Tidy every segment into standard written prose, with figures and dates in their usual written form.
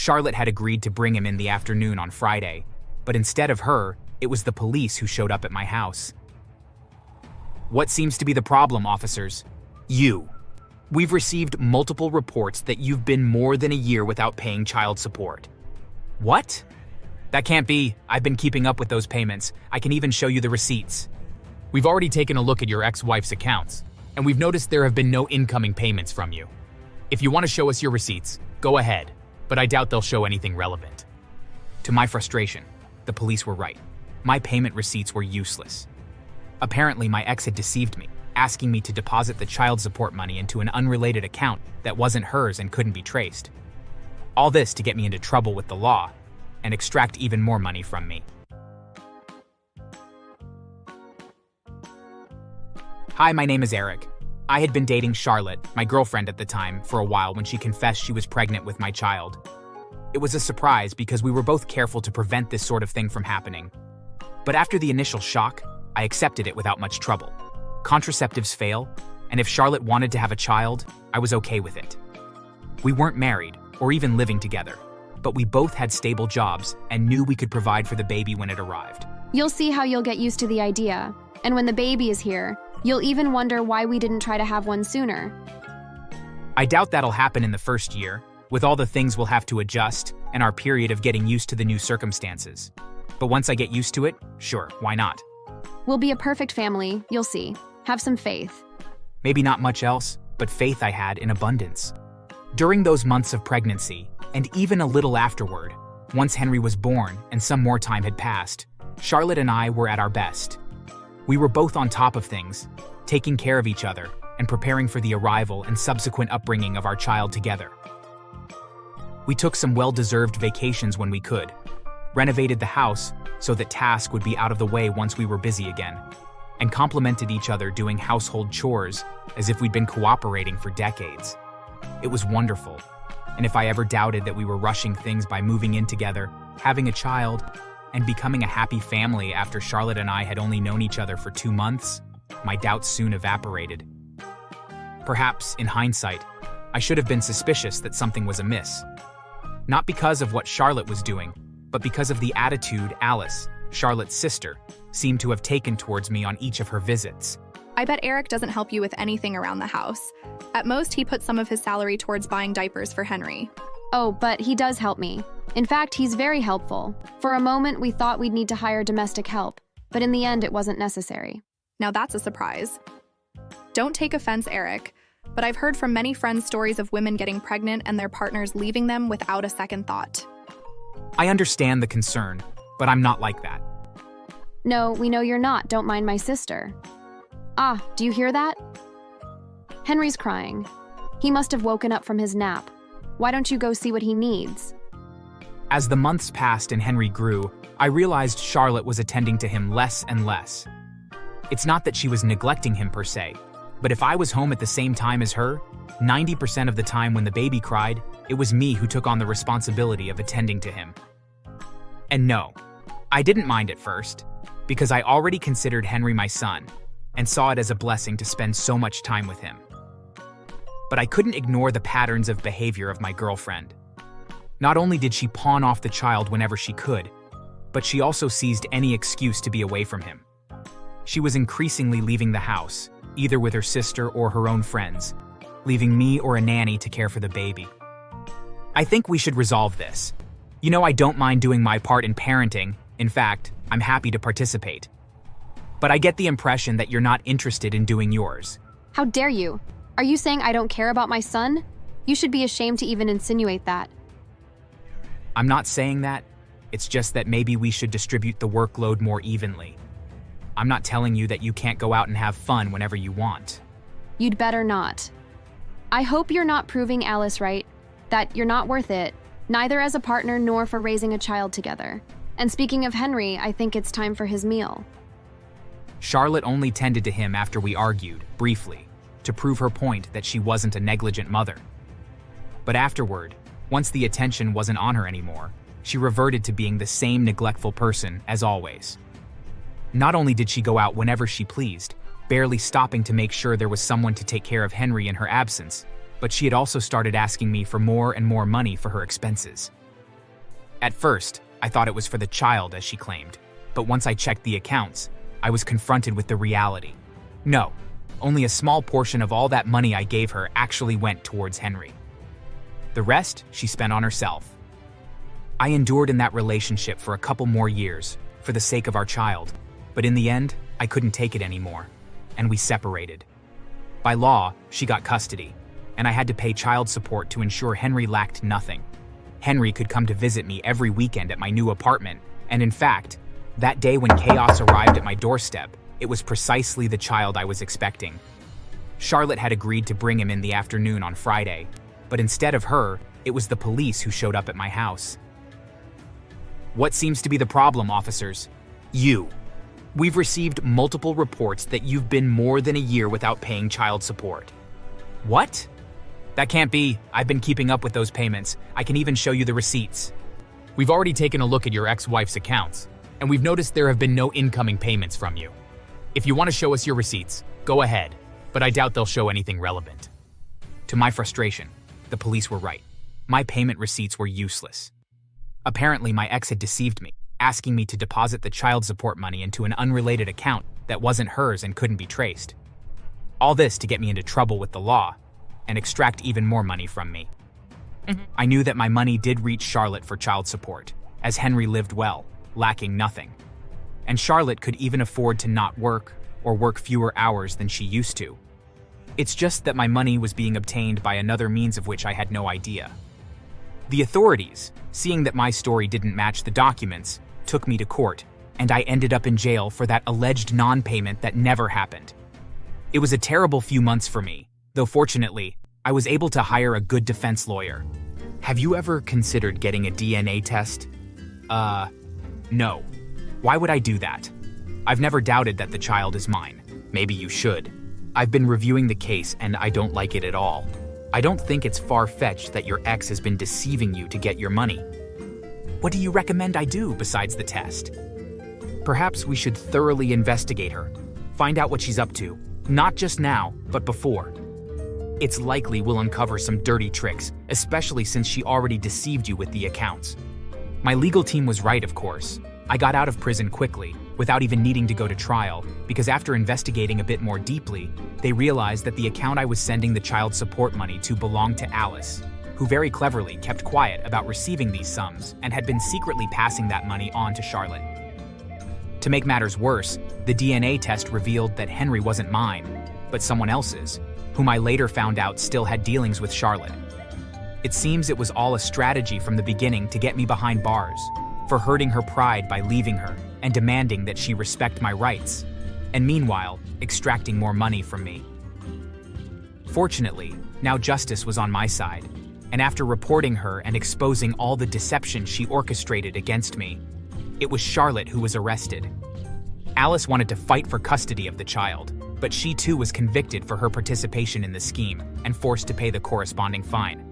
Charlotte had agreed to bring him in the afternoon on Friday, but instead of her, it was the police who showed up at my house. What seems to be the problem, officers? You. We've received multiple reports that you've been more than a year without paying child support. What? That can't be. I've been keeping up with those payments. I can even show you the receipts. We've already taken a look at your ex-wife's accounts, and we've noticed there have been no incoming payments from you. If you want to show us your receipts, go ahead, but I doubt they'll show anything relevant. To my frustration, the police were right. My payment receipts were useless. Apparently, my ex had deceived me, asking me to deposit the child support money into an unrelated account that wasn't hers and couldn't be traced. All this to get me into trouble with the law and extract even more money from me. Hi, my name is Eric. I had been dating Charlotte, my girlfriend at the time, for a while when she confessed she was pregnant with my child. It was a surprise because we were both careful to prevent this sort of thing from happening. But after the initial shock, I accepted it without much trouble. Contraceptives fail, and if Charlotte wanted to have a child, I was okay with it. We weren't married or even living together, but we both had stable jobs and knew we could provide for the baby when it arrived. You'll see how you'll get used to the idea, and when the baby is here, you'll even wonder why we didn't try to have one sooner. I doubt that'll happen in the first year, with all the things we'll have to adjust and our period of getting used to the new circumstances. But once I get used to it, sure, why not? We'll be a perfect family, you'll see. Have some faith. Maybe not much else, but faith I had in abundance. During those months of pregnancy, and even a little afterward, once Henry was born and some more time had passed, Charlotte and I were at our best. We were both on top of things, taking care of each other and preparing for the arrival and subsequent upbringing of our child together. We took some well-deserved vacations when we could, renovated the house so that tasks would be out of the way once we were busy again, and complimented each other doing household chores as if we'd been cooperating for decades. It was wonderful, and if I ever doubted that we were rushing things by moving in together, having a child, and becoming a happy family after Charlotte and I had only known each other for 2 months, my doubts soon evaporated. Perhaps, in hindsight, I should have been suspicious that something was amiss. Not because of what Charlotte was doing, but because of the attitude Alice, Charlotte's sister, seemed to have taken towards me on each of her visits. I bet Eric doesn't help you with anything around the house. At most, he puts some of his salary towards buying diapers for Henry. Oh, but he does help me. In fact, he's very helpful. For a moment, we thought we'd need to hire domestic help, but in the end, it wasn't necessary. Now that's a surprise. Don't take offense, Eric, but I've heard from many friends stories of women getting pregnant and their partners leaving them without a second thought. I understand the concern, but I'm not like that. No, we know you're not. Don't mind my sister. Ah, do you hear that? Henry's crying. He must have woken up from his nap. Why don't you go see what he needs? As the months passed and Henry grew, I realized Charlotte was attending to him less and less. It's not that she was neglecting him per se, but if I was home at the same time as her, 90% of the time when the baby cried, it was me who took on the responsibility of attending to him. And no, I didn't mind at first, because I already considered Henry my son and saw it as a blessing to spend so much time with him. But I couldn't ignore the patterns of behavior of my girlfriend. Not only did she pawn off the child whenever she could, but she also seized any excuse to be away from him. She was increasingly leaving the house, either with her sister or her own friends, leaving me or a nanny to care for the baby. I think we should resolve this. You know, I don't mind doing my part in parenting. In fact, I'm happy to participate. But I get the impression that you're not interested in doing yours. How dare you? Are you saying I don't care about my son? You should be ashamed to even insinuate that. I'm not saying that. It's just that maybe we should distribute the workload more evenly. I'm not telling you that you can't go out and have fun whenever you want. You'd better not. I hope you're not proving Alice right, that you're not worth it, neither as a partner nor for raising a child together. And speaking of Henry, I think it's time for his meal. Charlotte only tended to him after we argued, briefly, to prove her point that she wasn't a negligent mother. But afterward, once the attention wasn't on her anymore, she reverted to being the same neglectful person as always. Not only did she go out whenever she pleased, barely stopping to make sure there was someone to take care of Henry in her absence, but she had also started asking me for more and more money for her expenses. At first, I thought it was for the child, as she claimed, but once I checked the accounts, I was confronted with the reality. No, only a small portion of all that money I gave her actually went towards Henry. The rest she spent on herself. I endured in that relationship for a couple more years for the sake of our child, but in the end, I couldn't take it anymore, and we separated. By law, she got custody, and I had to pay child support to ensure Henry lacked nothing. Henry could come to visit me every weekend at my new apartment, and in fact, that day when chaos arrived at my doorstep, it was precisely the child I was expecting. Charlotte had agreed to bring him in the afternoon on Friday, but instead of her, it was the police who showed up at my house. What seems to be the problem, officers? You. We've received multiple reports that you've been more than a year without paying child support. What? That can't be. I've been keeping up with those payments. I can even show you the receipts. We've already taken a look at your ex-wife's accounts, and we've noticed there have been no incoming payments from you. If you want to show us your receipts, go ahead, but I doubt they'll show anything relevant. To my frustration, the police were right. My payment receipts were useless. Apparently, my ex had deceived me, asking me to deposit the child support money into an unrelated account that wasn't hers and couldn't be traced. All this to get me into trouble with the law and extract even more money from me. I knew that my money did reach Charlotte for child support, as Henry lived well, lacking nothing. And Charlotte could even afford to not work or work fewer hours than she used to. It's just that my money was being obtained by another means of which I had no idea. The authorities, seeing that my story didn't match the documents, took me to court, and I ended up in jail for that alleged non-payment that never happened. It was a terrible few months for me, though fortunately, I was able to hire a good defense lawyer. Have you ever considered getting a DNA test? No. Why would I do that? I've never doubted that the child is mine. Maybe you should. I've been reviewing the case and I don't like it at all. I don't think it's far-fetched that your ex has been deceiving you to get your money. What do you recommend I do besides the test? Perhaps we should thoroughly investigate her, find out what she's up to, not just now, but before. It's likely we'll uncover some dirty tricks, especially since she already deceived you with the accounts. My legal team was right, of course. I got out of prison quickly, without even needing to go to trial, because after investigating a bit more deeply, they realized that the account I was sending the child support money to belonged to Alice, who very cleverly kept quiet about receiving these sums and had been secretly passing that money on to Charlotte. To make matters worse, the DNA test revealed that Henry wasn't mine, but someone else's, whom I later found out still had dealings with Charlotte. It seems it was all a strategy from the beginning to get me behind bars, for hurting her pride by leaving her and demanding that she respect my rights, and meanwhile, extracting more money from me. Fortunately, now justice was on my side, and after reporting her and exposing all the deception she orchestrated against me, it was Charlotte who was arrested. Alice wanted to fight for custody of the child, but she too was convicted for her participation in the scheme and forced to pay the corresponding fine.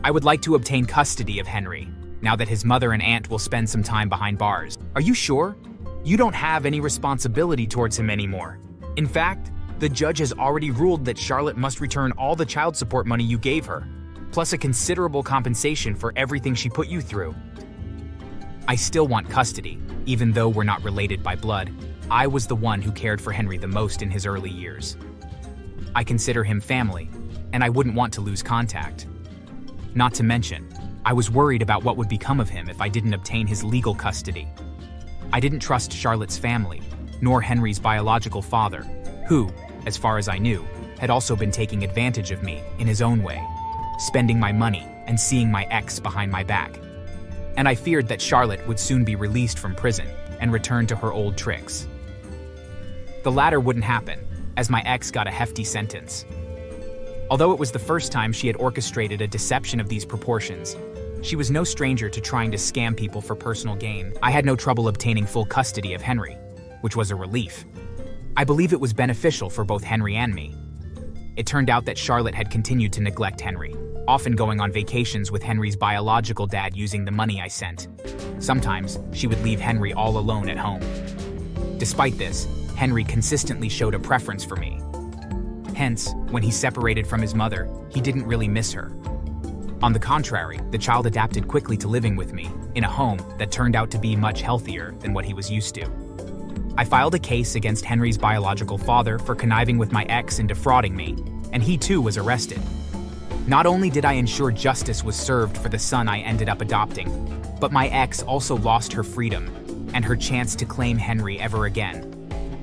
I would like to obtain custody of Henry, now that his mother and aunt will spend some time behind bars. Are you sure? You don't have any responsibility towards him anymore. In fact, the judge has already ruled that Charlotte must return all the child support money you gave her, plus a considerable compensation for everything she put you through. I still want custody, even though we're not related by blood. I was the one who cared for Henry the most in his early years. I consider him family, and I wouldn't want to lose contact. Not to mention, I was worried about what would become of him if I didn't obtain his legal custody. I didn't trust Charlotte's family, nor Henry's biological father, who, as far as I knew, had also been taking advantage of me in his own way, spending my money and seeing my ex behind my back. And I feared that Charlotte would soon be released from prison and return to her old tricks. The latter wouldn't happen, as my ex got a hefty sentence. Although it was the first time she had orchestrated a deception of these proportions, she was no stranger to trying to scam people for personal gain. I had no trouble obtaining full custody of Henry, which was a relief. I believe it was beneficial for both Henry and me. It turned out that Charlotte had continued to neglect Henry, often going on vacations with Henry's biological dad using the money I sent. Sometimes, she would leave Henry all alone at home. Despite this, Henry consistently showed a preference for me. Hence, when he separated from his mother, he didn't really miss her. On the contrary, the child adapted quickly to living with me, in a home that turned out to be much healthier than what he was used to. I filed a case against Henry's biological father for conniving with my ex and defrauding me, and he too was arrested. Not only did I ensure justice was served for the son I ended up adopting, but my ex also lost her freedom and her chance to claim Henry ever again,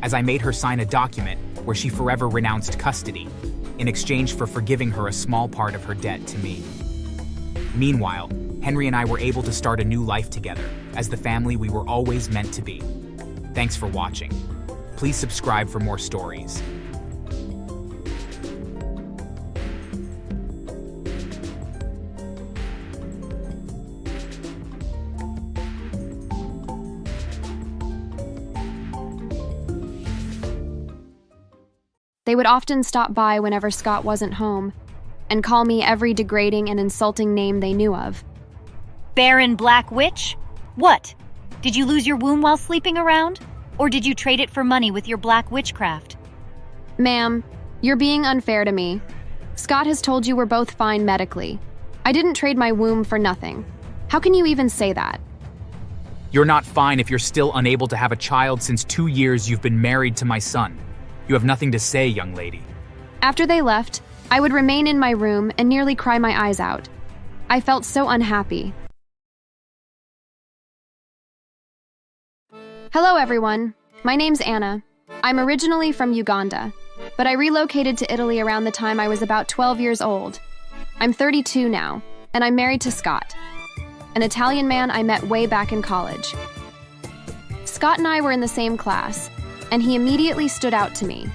as I made her sign a document where she forever renounced custody, in exchange for forgiving her a small part of her debt to me. Meanwhile, Henry and I were able to start a new life together, as the family we were always meant to be. Thanks for watching. Please subscribe for more stories. They would often stop by whenever Scott wasn't home and call me every degrading and insulting name they knew of. Barren Black Witch? What? Did you lose your womb while sleeping around? Or did you trade it for money with your black witchcraft? Ma'am, you're being unfair to me. Scott has told you we're both fine medically. I didn't trade my womb for nothing. How can you even say that? You're not fine if you're still unable to have a child since 2 years you've been married to my son. You have nothing to say, young lady. After they left, I would remain in my room and nearly cry my eyes out. I felt so unhappy. Hello, everyone. My name's Anna. I'm originally from Uganda, but I relocated to Italy around the time I was about 12 years old. I'm 32 now, and I'm married to Scott, an Italian man I met way back in college. Scott and I were in the same class, and he immediately stood out to me.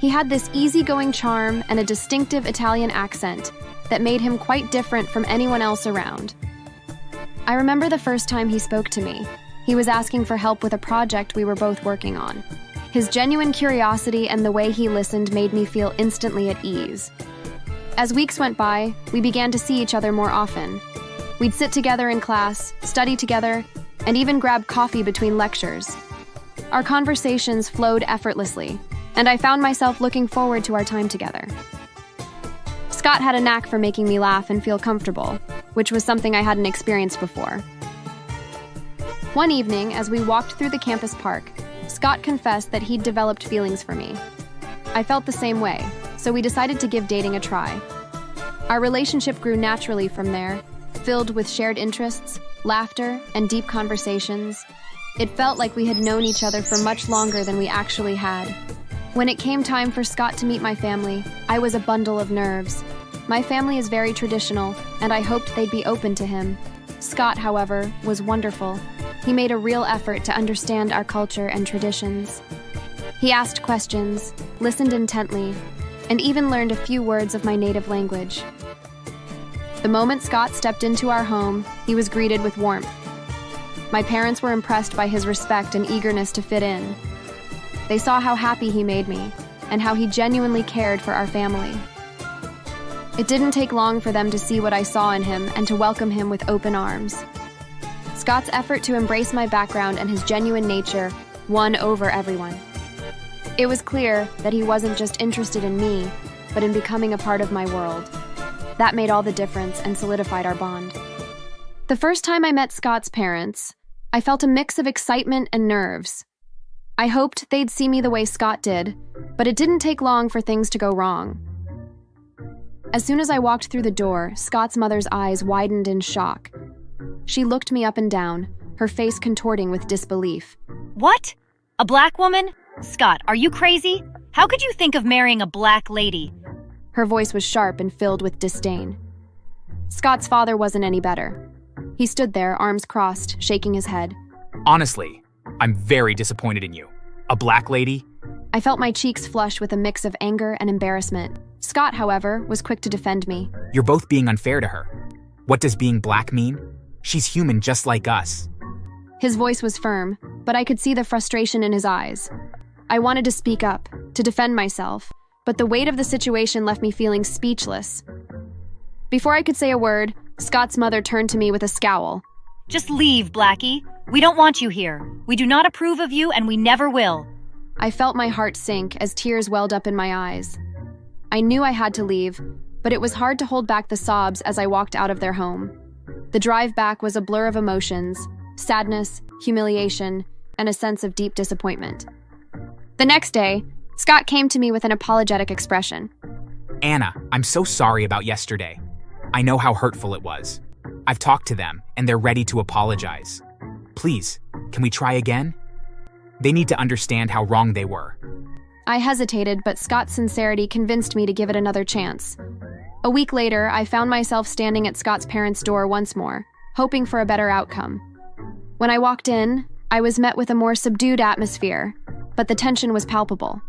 He had this easygoing charm and a distinctive Italian accent that made him quite different from anyone else around. I remember the first time he spoke to me. He was asking for help with a project we were both working on. His genuine curiosity and the way he listened made me feel instantly at ease. As weeks went by, we began to see each other more often. We'd sit together in class, study together, and even grab coffee between lectures. Our conversations flowed effortlessly, and I found myself looking forward to our time together. Scott had a knack for making me laugh and feel comfortable, which was something I hadn't experienced before. One evening, as we walked through the campus park, Scott confessed that he'd developed feelings for me. I felt the same way, so we decided to give dating a try. Our relationship grew naturally from there, filled with shared interests, laughter, and deep conversations. It felt like we had known each other for much longer than we actually had. When it came time for Scott to meet my family, I was a bundle of nerves. My family is very traditional, and I hoped they'd be open to him. Scott, however, was wonderful. He made a real effort to understand our culture and traditions. He asked questions, listened intently, and even learned a few words of my native language. The moment Scott stepped into our home, he was greeted with warmth. My parents were impressed by his respect and eagerness to fit in. They saw how happy he made me, and how he genuinely cared for our family. It didn't take long for them to see what I saw in him and to welcome him with open arms. Scott's effort to embrace my background and his genuine nature won over everyone. It was clear that he wasn't just interested in me, but in becoming a part of my world. That made all the difference and solidified our bond. The first time I met Scott's parents, I felt a mix of excitement and nerves. I hoped they'd see me the way Scott did, but it didn't take long for things to go wrong. As soon as I walked through the door, Scott's mother's eyes widened in shock. She looked me up and down, her face contorting with disbelief. What? A black woman? Scott, are you crazy? How could you think of marrying a black lady? Her voice was sharp and filled with disdain. Scott's father wasn't any better. He stood there, arms crossed, shaking his head. Honestly, I'm very disappointed in you. A black lady? I felt my cheeks flush with a mix of anger and embarrassment. Scott, however, was quick to defend me. You're both being unfair to her. What does being black mean? She's human just like us. His voice was firm, but I could see the frustration in his eyes. I wanted to speak up, to defend myself, but the weight of the situation left me feeling speechless. Before I could say a word, Scott's mother turned to me with a scowl. Just leave, Blackie. We don't want you here. We do not approve of you, and we never will. I felt my heart sink as tears welled up in my eyes. I knew I had to leave, but it was hard to hold back the sobs as I walked out of their home. The drive back was a blur of emotions, sadness, humiliation, and a sense of deep disappointment. The next day, Scott came to me with an apologetic expression. Anna, I'm so sorry about yesterday. I know how hurtful it was. I've talked to them, and they're ready to apologize. Please, can we try again? They need to understand how wrong they were. I hesitated, but Scott's sincerity convinced me to give it another chance. A week later, I found myself standing at Scott's parents' door once more, hoping for a better outcome. When I walked in, I was met with a more subdued atmosphere, but the tension was palpable.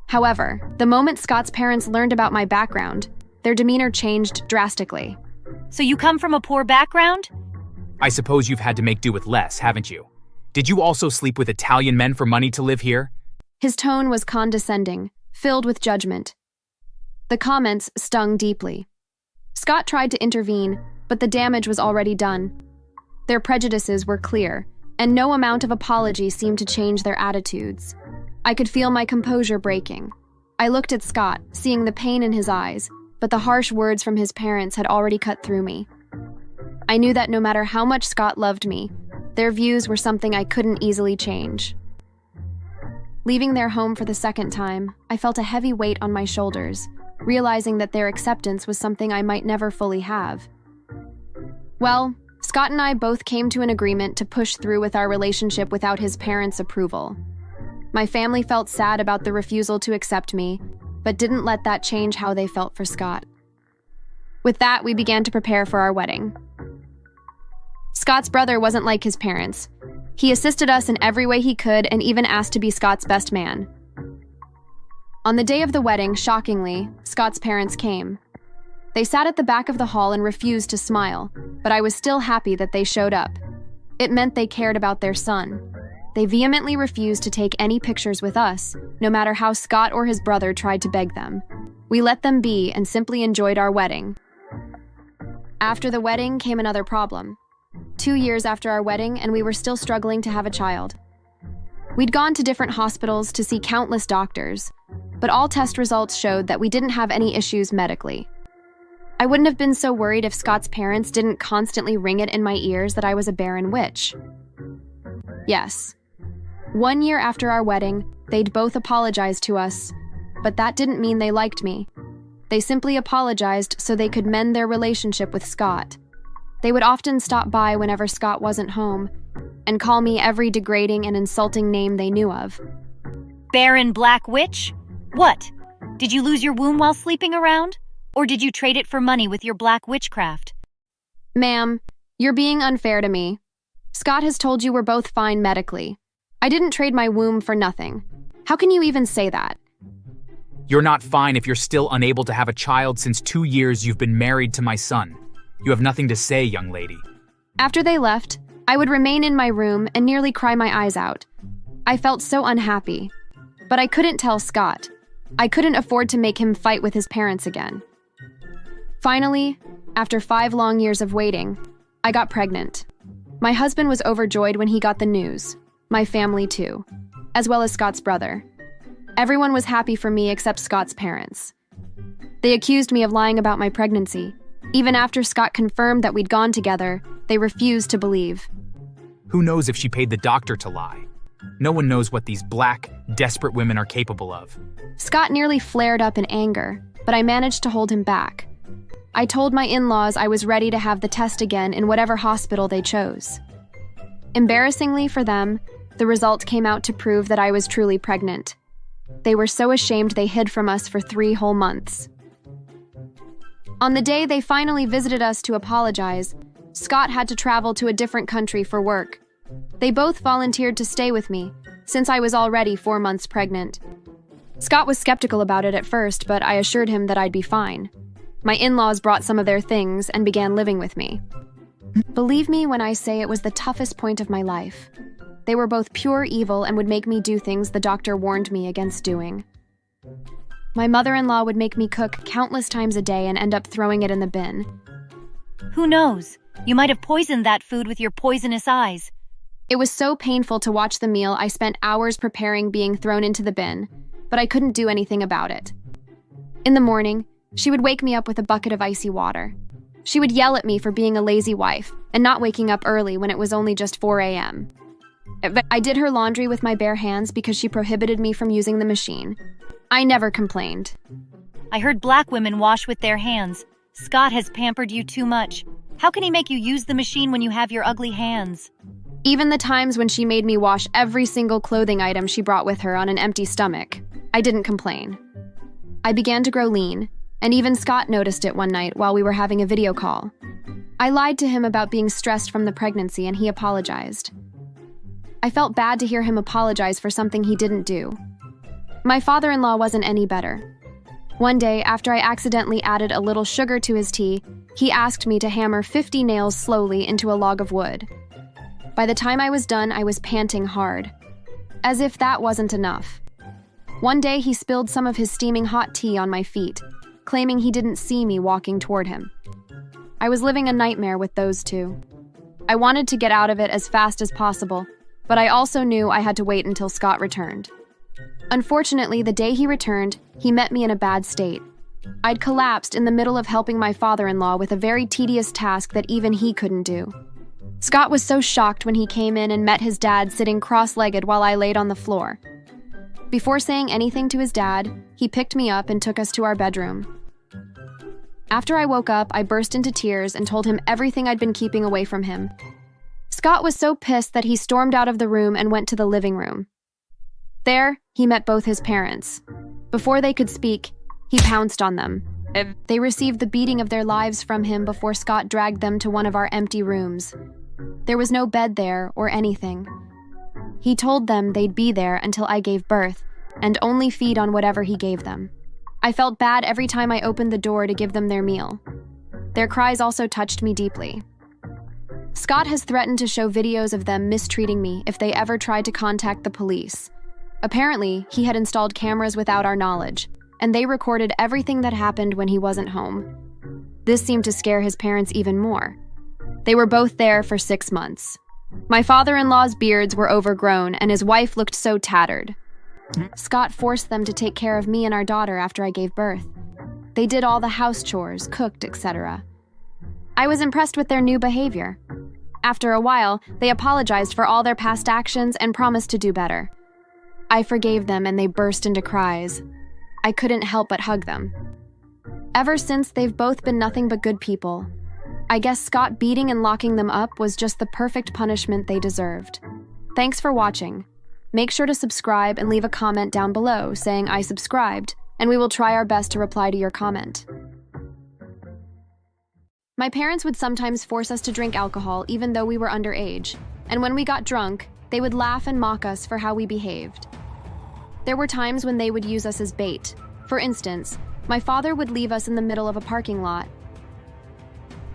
However, the moment Scott's parents learned about my background, their demeanor changed drastically. So you come from a poor background? I suppose you've had to make do with less, haven't you? Did you also sleep with Italian men for money to live here? His tone was condescending, filled with judgment. The comments stung deeply. Scott tried to intervene, but the damage was already done. Their prejudices were clear, and no amount of apology seemed to change their attitudes. I could feel my composure breaking. I looked at Scott, seeing the pain in his eyes, but the harsh words from his parents had already cut through me. I knew that no matter how much Scott loved me, their views were something I couldn't easily change. Leaving their home for the second time, I felt a heavy weight on my shoulders, realizing that their acceptance was something I might never fully have. Well, Scott and I both came to an agreement to push through with our relationship without his parents' approval. My family felt sad about the refusal to accept me, but didn't let that change how they felt for Scott. With that, we began to prepare for our wedding. Scott's brother wasn't like his parents. He assisted us in every way he could and even asked to be Scott's best man. On the day of the wedding, shockingly, Scott's parents came. They sat at the back of the hall and refused to smile, but I was still happy that they showed up. It meant they cared about their son. They vehemently refused to take any pictures with us, no matter how Scott or his brother tried to beg them. We let them be and simply enjoyed our wedding. After the wedding came another problem. 2 years after our wedding, and we were still struggling to have a child. We'd gone to different hospitals to see countless doctors, but all test results showed that we didn't have any issues medically. I wouldn't have been so worried if Scott's parents didn't constantly ring it in my ears that I was a barren witch. Yes. 1 year after our wedding, they'd both apologized to us, but that didn't mean they liked me. They simply apologized so they could mend their relationship with Scott. They would often stop by whenever Scott wasn't home and call me every degrading and insulting name they knew of. Barren Black Witch? What? Did you lose your womb while sleeping around? Or did you trade it for money with your black witchcraft? Ma'am, you're being unfair to me. Scott has told you we're both fine medically. I didn't trade my womb for nothing. How can you even say that? You're not fine if you're still unable to have a child since 2 years you've been married to my son. You have nothing to say, young lady. After they left, I would remain in my room and nearly cry my eyes out. I felt so unhappy. But I couldn't tell Scott. I couldn't afford to make him fight with his parents again. Finally, after 5 long years of waiting, I got pregnant. My husband was overjoyed when he got the news. My family too, as well as Scott's brother. Everyone was happy for me except Scott's parents. They accused me of lying about my pregnancy. Even after Scott confirmed that we'd gone together, they refused to believe. Who knows if she paid the doctor to lie? No one knows what these black, desperate women are capable of. Scott nearly flared up in anger, but I managed to hold him back. I told my in-laws I was ready to have the test again in whatever hospital they chose. Embarrassingly for them, the result came out to prove that I was truly pregnant. They were so ashamed they hid from us for 3 whole months. On the day they finally visited us to apologize, Scott had to travel to a different country for work. They both volunteered to stay with me, since I was already 4 months pregnant. Scott was skeptical about it at first, but I assured him that I'd be fine. My in-laws brought some of their things and began living with me. Believe me when I say it was the toughest point of my life. They were both pure evil and would make me do things the doctor warned me against doing. My mother-in-law would make me cook countless times a day and end up throwing it in the bin. Who knows? You might have poisoned that food with your poisonous eyes. It was so painful to watch the meal I spent hours preparing being thrown into the bin, but I couldn't do anything about it. In the morning, She would wake me up with a bucket of icy water. She would yell at me for being a lazy wife and not waking up early when it was only just 4 a.m. I did her laundry with my bare hands because she prohibited me from using the machine. I never complained. I heard black women wash with their hands. Scott has pampered you too much. How can he make you use the machine when you have your ugly hands? Even the times when she made me wash every single clothing item she brought with her on an empty stomach, I didn't complain. I began to grow lean, and even Scott noticed it one night while we were having a video call. I lied to him about being stressed from the pregnancy, and he apologized. I felt bad to hear him apologize for something he didn't do. My father-in-law wasn't any better. One day, after I accidentally added a little sugar to his tea, he asked me to hammer 50 nails slowly into a log of wood. By the time I was done, I was panting hard. As if that wasn't enough. One day, he spilled some of his steaming hot tea on my feet, claiming he didn't see me walking toward him. I was living a nightmare with those two. I wanted to get out of it as fast as possible, but I also knew I had to wait until Scott returned. Unfortunately, the day he returned, he met me in a bad state. I'd collapsed in the middle of helping my father-in-law with a very tedious task that even he couldn't do. Scott was so shocked when he came in and met his dad sitting cross-legged while I laid on the floor. Before saying anything to his dad, he picked me up and took us to our bedroom. After I woke up, I burst into tears and told him everything I'd been keeping away from him. Scott was so pissed that he stormed out of the room and went to the living room. There, he met both his parents. Before they could speak, he pounced on them. They received the beating of their lives from him before Scott dragged them to one of our empty rooms. There was no bed there or anything. He told them they'd be there until I gave birth, and only feed on whatever he gave them. I felt bad every time I opened the door to give them their meal. Their cries also touched me deeply. Scott has threatened to show videos of them mistreating me if they ever tried to contact the police. Apparently, he had installed cameras without our knowledge, and they recorded everything that happened when he wasn't home. This seemed to scare his parents even more. They were both there for 6 months. My father-in-law's beards were overgrown, and his wife looked so tattered. Scott forced them to take care of me and our daughter after I gave birth. They did all the house chores, cooked, etc. I was impressed with their new behavior. After a while, they apologized for all their past actions and promised to do better. I forgave them and they burst into cries. I couldn't help but hug them. Ever since, they've both been nothing but good people. I guess Scott beating and locking them up was just the perfect punishment they deserved. Thanks for watching. Make sure to subscribe and leave a comment down below saying I subscribed, and we will try our best to reply to your comment. My parents would sometimes force us to drink alcohol even though we were underage, and when we got drunk, they would laugh and mock us for how we behaved. There were times when they would use us as bait. For instance, my father would leave us in the middle of a parking lot.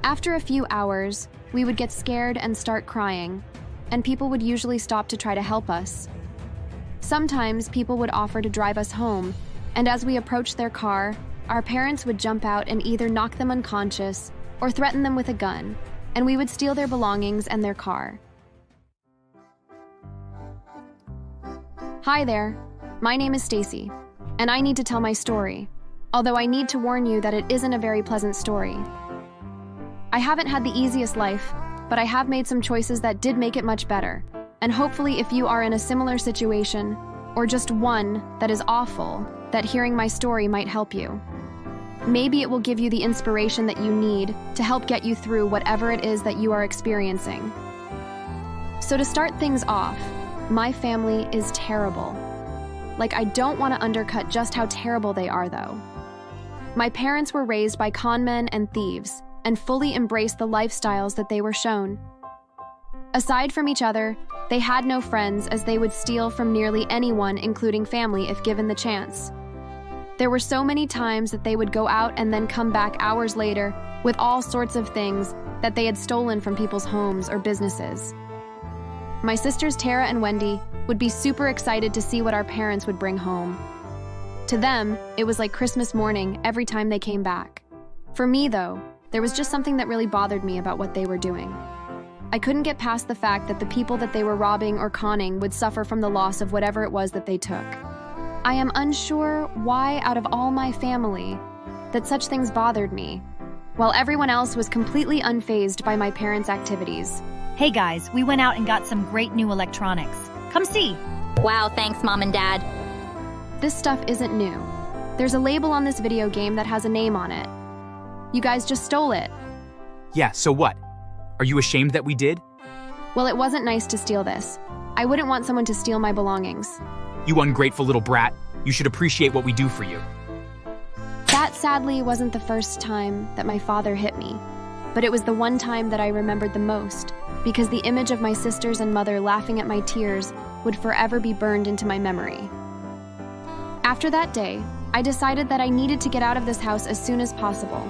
After a few hours, we would get scared and start crying, and people would usually stop to try to help us. Sometimes people would offer to drive us home, and as we approached their car, our parents would jump out and either knock them unconscious or threaten them with a gun, and we would steal their belongings and their car. Hi there. My name is Stacy, and I need to tell my story, although I need to warn you that it isn't a very pleasant story. I haven't had the easiest life, but I have made some choices that did make it much better, and hopefully if you are in a similar situation, or just one that is awful, that hearing my story might help you. Maybe it will give you the inspiration that you need to help get you through whatever it is that you are experiencing. So to start things off, my family is terrible. I don't want to undercut just how terrible they are, though. My parents were raised by con men and thieves, and fully embraced the lifestyles that they were shown. Aside from each other, they had no friends as they would steal from nearly anyone, including family, if given the chance. There were so many times that they would go out and then come back hours later with all sorts of things that they had stolen from people's homes or businesses. My sisters Tara and Wendy would be super excited to see what our parents would bring home. To them, it was like Christmas morning every time they came back. For me, though, there was just something that really bothered me about what they were doing. I couldn't get past the fact that the people that they were robbing or conning would suffer from the loss of whatever it was that they took. I am unsure why, out of all my family, that such things bothered me, while everyone else was completely unfazed by my parents' activities. Hey guys, we went out and got some great new electronics. Come see. Wow, thanks, Mom and Dad. This stuff isn't new. There's a label on this video game that has a name on it. You guys just stole it. Yeah, so what? Are you ashamed that we did? Well, it wasn't nice to steal this. I wouldn't want someone to steal my belongings. You ungrateful little brat. You should appreciate what we do for you. That sadly wasn't the first time that my father hit me, but it was the one time that I remembered the most, because the image of my sisters and mother laughing at my tears would forever be burned into my memory. After that day, I decided that I needed to get out of this house as soon as possible.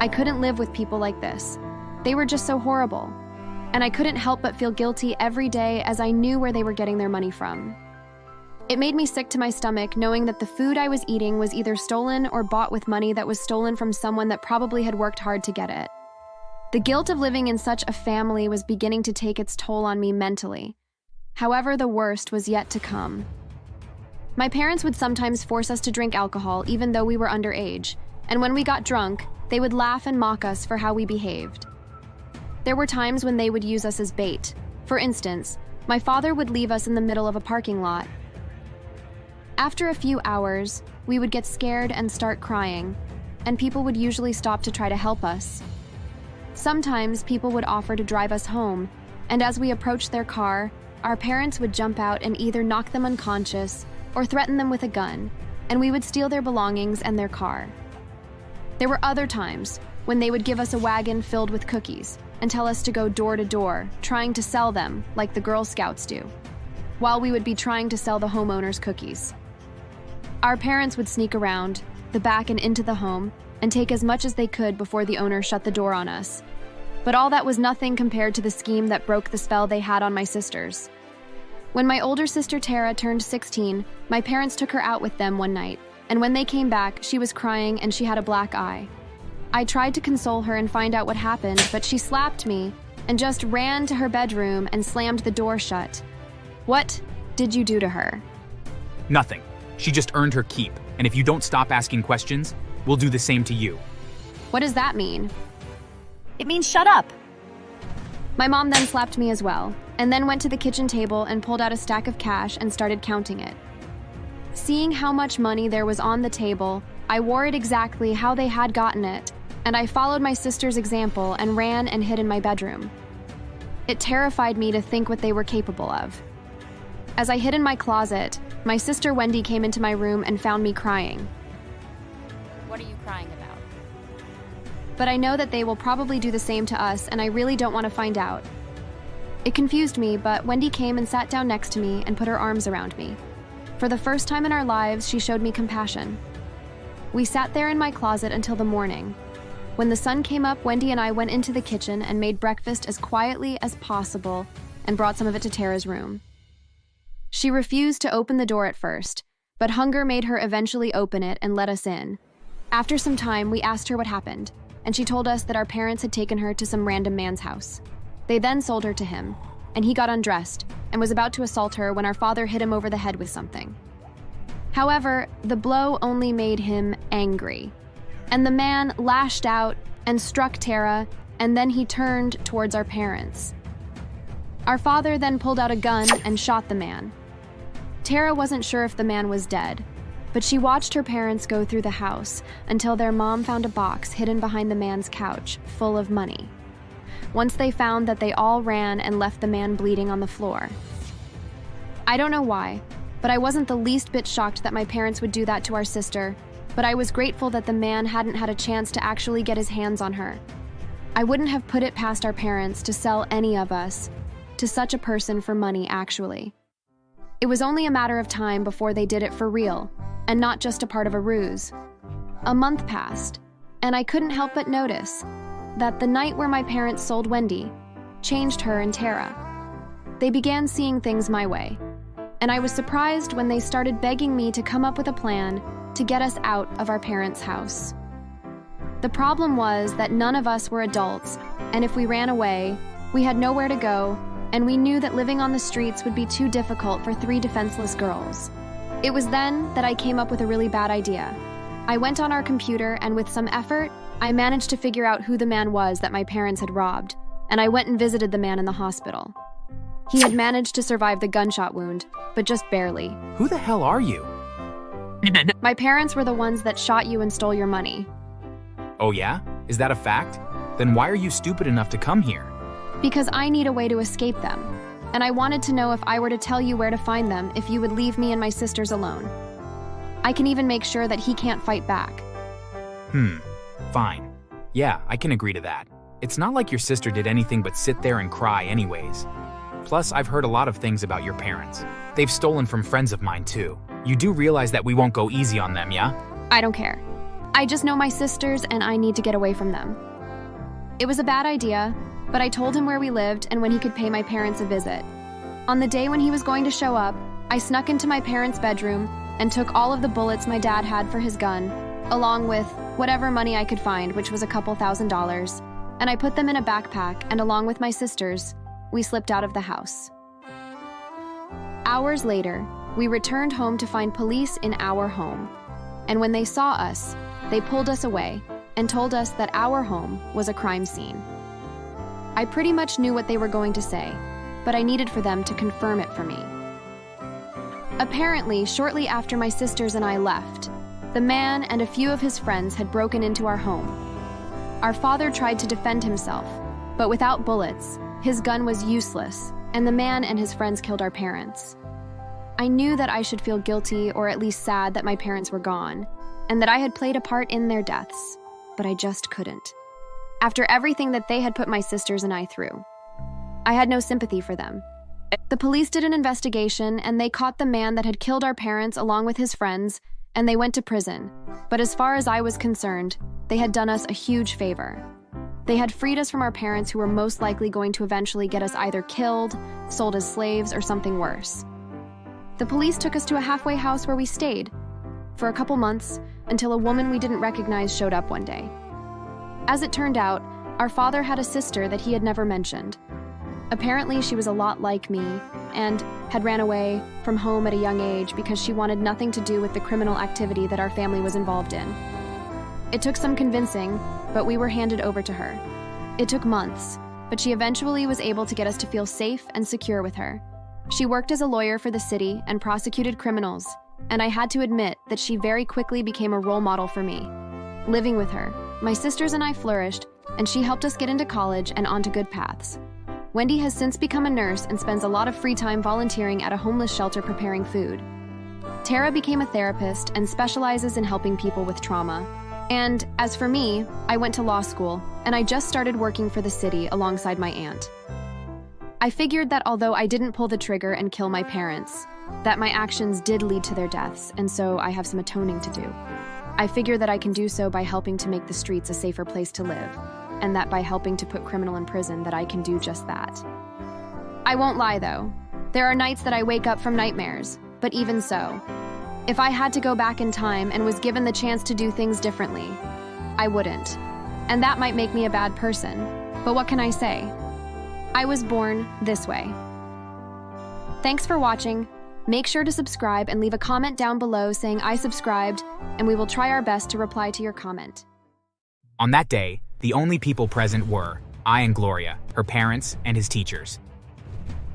I couldn't live with people like this. They were just so horrible, and I couldn't help but feel guilty every day as I knew where they were getting their money from. It made me sick to my stomach knowing that the food I was eating was either stolen or bought with money that was stolen from someone that probably had worked hard to get it. The guilt of living in such a family was beginning to take its toll on me mentally. However, the worst was yet to come. My parents would sometimes force us to drink alcohol even though we were underage, and when we got drunk, they would laugh and mock us for how we behaved. There were times when they would use us as bait. For instance, my father would leave us in the middle of a parking lot. After a few hours, we would get scared and start crying, and people would usually stop to try to help us. Sometimes people would offer to drive us home, and as we approached their car, our parents would jump out and either knock them unconscious or threaten them with a gun, and we would steal their belongings and their car. There were other times when they would give us a wagon filled with cookies and tell us to go door to door, trying to sell them like the Girl Scouts do, while we would be trying to sell the homeowners cookies. Our parents would sneak around the back and into the home and take as much as they could before the owner shut the door on us. But all that was nothing compared to the scheme that broke the spell they had on my sisters. When my older sister Tara turned 16, my parents took her out with them one night, and when they came back, she was crying and she had a black eye. I tried to console her and find out what happened, but she slapped me and just ran to her bedroom and slammed the door shut. What did you do to her? Nothing. She just earned her keep, and if you don't stop asking questions, we'll do the same to you. What does that mean? It means shut up. My mom then slapped me as well, and then went to the kitchen table and pulled out a stack of cash and started counting it. Seeing how much money there was on the table, I wore it exactly how they had gotten it, and I followed my sister's example and ran and hid in my bedroom. It terrified me to think what they were capable of. As I hid in my closet, my sister Wendy came into my room and found me crying. What are you crying about? But I know that they will probably do the same to us, and I really don't want to find out. It confused me, but Wendy came and sat down next to me and put her arms around me. For the first time in our lives, she showed me compassion. We sat there in my closet until the morning. When the sun came up, Wendy and I went into the kitchen and made breakfast as quietly as possible and brought some of it to Tara's room. She refused to open the door at first, but hunger made her eventually open it and let us in. After some time, we asked her what happened, and she told us that our parents had taken her to some random man's house. They then sold her to him, and he got undressed and was about to assault her when our father hit him over the head with something. However, the blow only made him angry, and the man lashed out and struck Tara, and then he turned towards our parents. Our father then pulled out a gun and shot the man. Tara wasn't sure if the man was dead, but she watched her parents go through the house until their mom found a box hidden behind the man's couch full of money. Once they found that, they all ran and left the man bleeding on the floor. I don't know why, but I wasn't the least bit shocked that my parents would do that to our sister, but I was grateful that the man hadn't had a chance to actually get his hands on her. I wouldn't have put it past our parents to sell any of us to such a person for money, actually. It was only a matter of time before they did it for real, and not just a part of a ruse. A month passed, and I couldn't help but notice that the night where my parents sold Wendy changed her and Tara. They began seeing things my way, and I was surprised when they started begging me to come up with a plan to get us out of our parents' house. The problem was that none of us were adults, and if we ran away, we had nowhere to go, and we knew that living on the streets would be too difficult for 3 defenseless girls. It was then that I came up with a really bad idea. I went on our computer, and with some effort, I managed to figure out who the man was that my parents had robbed, and I went and visited the man in the hospital. He had managed to survive the gunshot wound, but just barely. Who the hell are you? My parents were the ones that shot you and stole your money. Oh yeah? Is that a fact? Then why are you stupid enough to come here? Because I need a way to escape them. And I wanted to know if I were to tell you where to find them, if you would leave me and my sisters alone. I can even make sure that he can't fight back. Fine. Yeah, I can agree to that. It's not like your sister did anything but sit there and cry anyways. Plus, I've heard a lot of things about your parents. They've stolen from friends of mine too. You do realize that we won't go easy on them, yeah? I don't care. I just know my sisters and I need to get away from them. It was a bad idea, but I told him where we lived and when he could pay my parents a visit. On the day when he was going to show up, I snuck into my parents' bedroom and took all of the bullets my dad had for his gun, along with whatever money I could find, which was a couple $1,000s, and I put them in a backpack, and along with my sisters, we slipped out of the house. Hours later, we returned home to find police in our home, and when they saw us, they pulled us away and told us that our home was a crime scene. I pretty much knew what they were going to say, but I needed for them to confirm it for me. Apparently, shortly after my sisters and I left, the man and a few of his friends had broken into our home. Our father tried to defend himself, but without bullets, his gun was useless, and the man and his friends killed our parents. I knew that I should feel guilty or at least sad that my parents were gone, and that I had played a part in their deaths, but I just couldn't. After everything that they had put my sisters and I through, I had no sympathy for them. The police did an investigation, and they caught the man that had killed our parents along with his friends, and they went to prison. But as far as I was concerned, they had done us a huge favor. They had freed us from our parents who were most likely going to eventually get us either killed, sold as slaves, or something worse. The police took us to a halfway house where we stayed for a couple months until a woman we didn't recognize showed up one day. As it turned out, our father had a sister that he had never mentioned. Apparently, she was a lot like me and had ran away from home at a young age because she wanted nothing to do with the criminal activity that our family was involved in. It took some convincing, but we were handed over to her. It took months, but she eventually was able to get us to feel safe and secure with her. She worked as a lawyer for the city and prosecuted criminals, and I had to admit that she very quickly became a role model for me. Living with her, my sisters and I flourished, and she helped us get into college and onto good paths. Wendy has since become a nurse and spends a lot of free time volunteering at a homeless shelter preparing food. Tara became a therapist and specializes in helping people with trauma. And as for me, I went to law school, and I just started working for the city alongside my aunt. I figured that although I didn't pull the trigger and kill my parents, that my actions did lead to their deaths, and so I have some atoning to do. I figure that I can do so by helping to make the streets a safer place to live, and that by helping to put criminal in prison that I can do just that. I won't lie though, there are nights that I wake up from nightmares, but even so, if I had to go back in time and was given the chance to do things differently, I wouldn't. And that might make me a bad person, but what can I say? I was born this way. Thanks for watching. Make sure to subscribe and leave a comment down below saying I subscribed, and we will try our best to reply to your comment. On that day, the only people present were I and Gloria, her parents, and his teachers.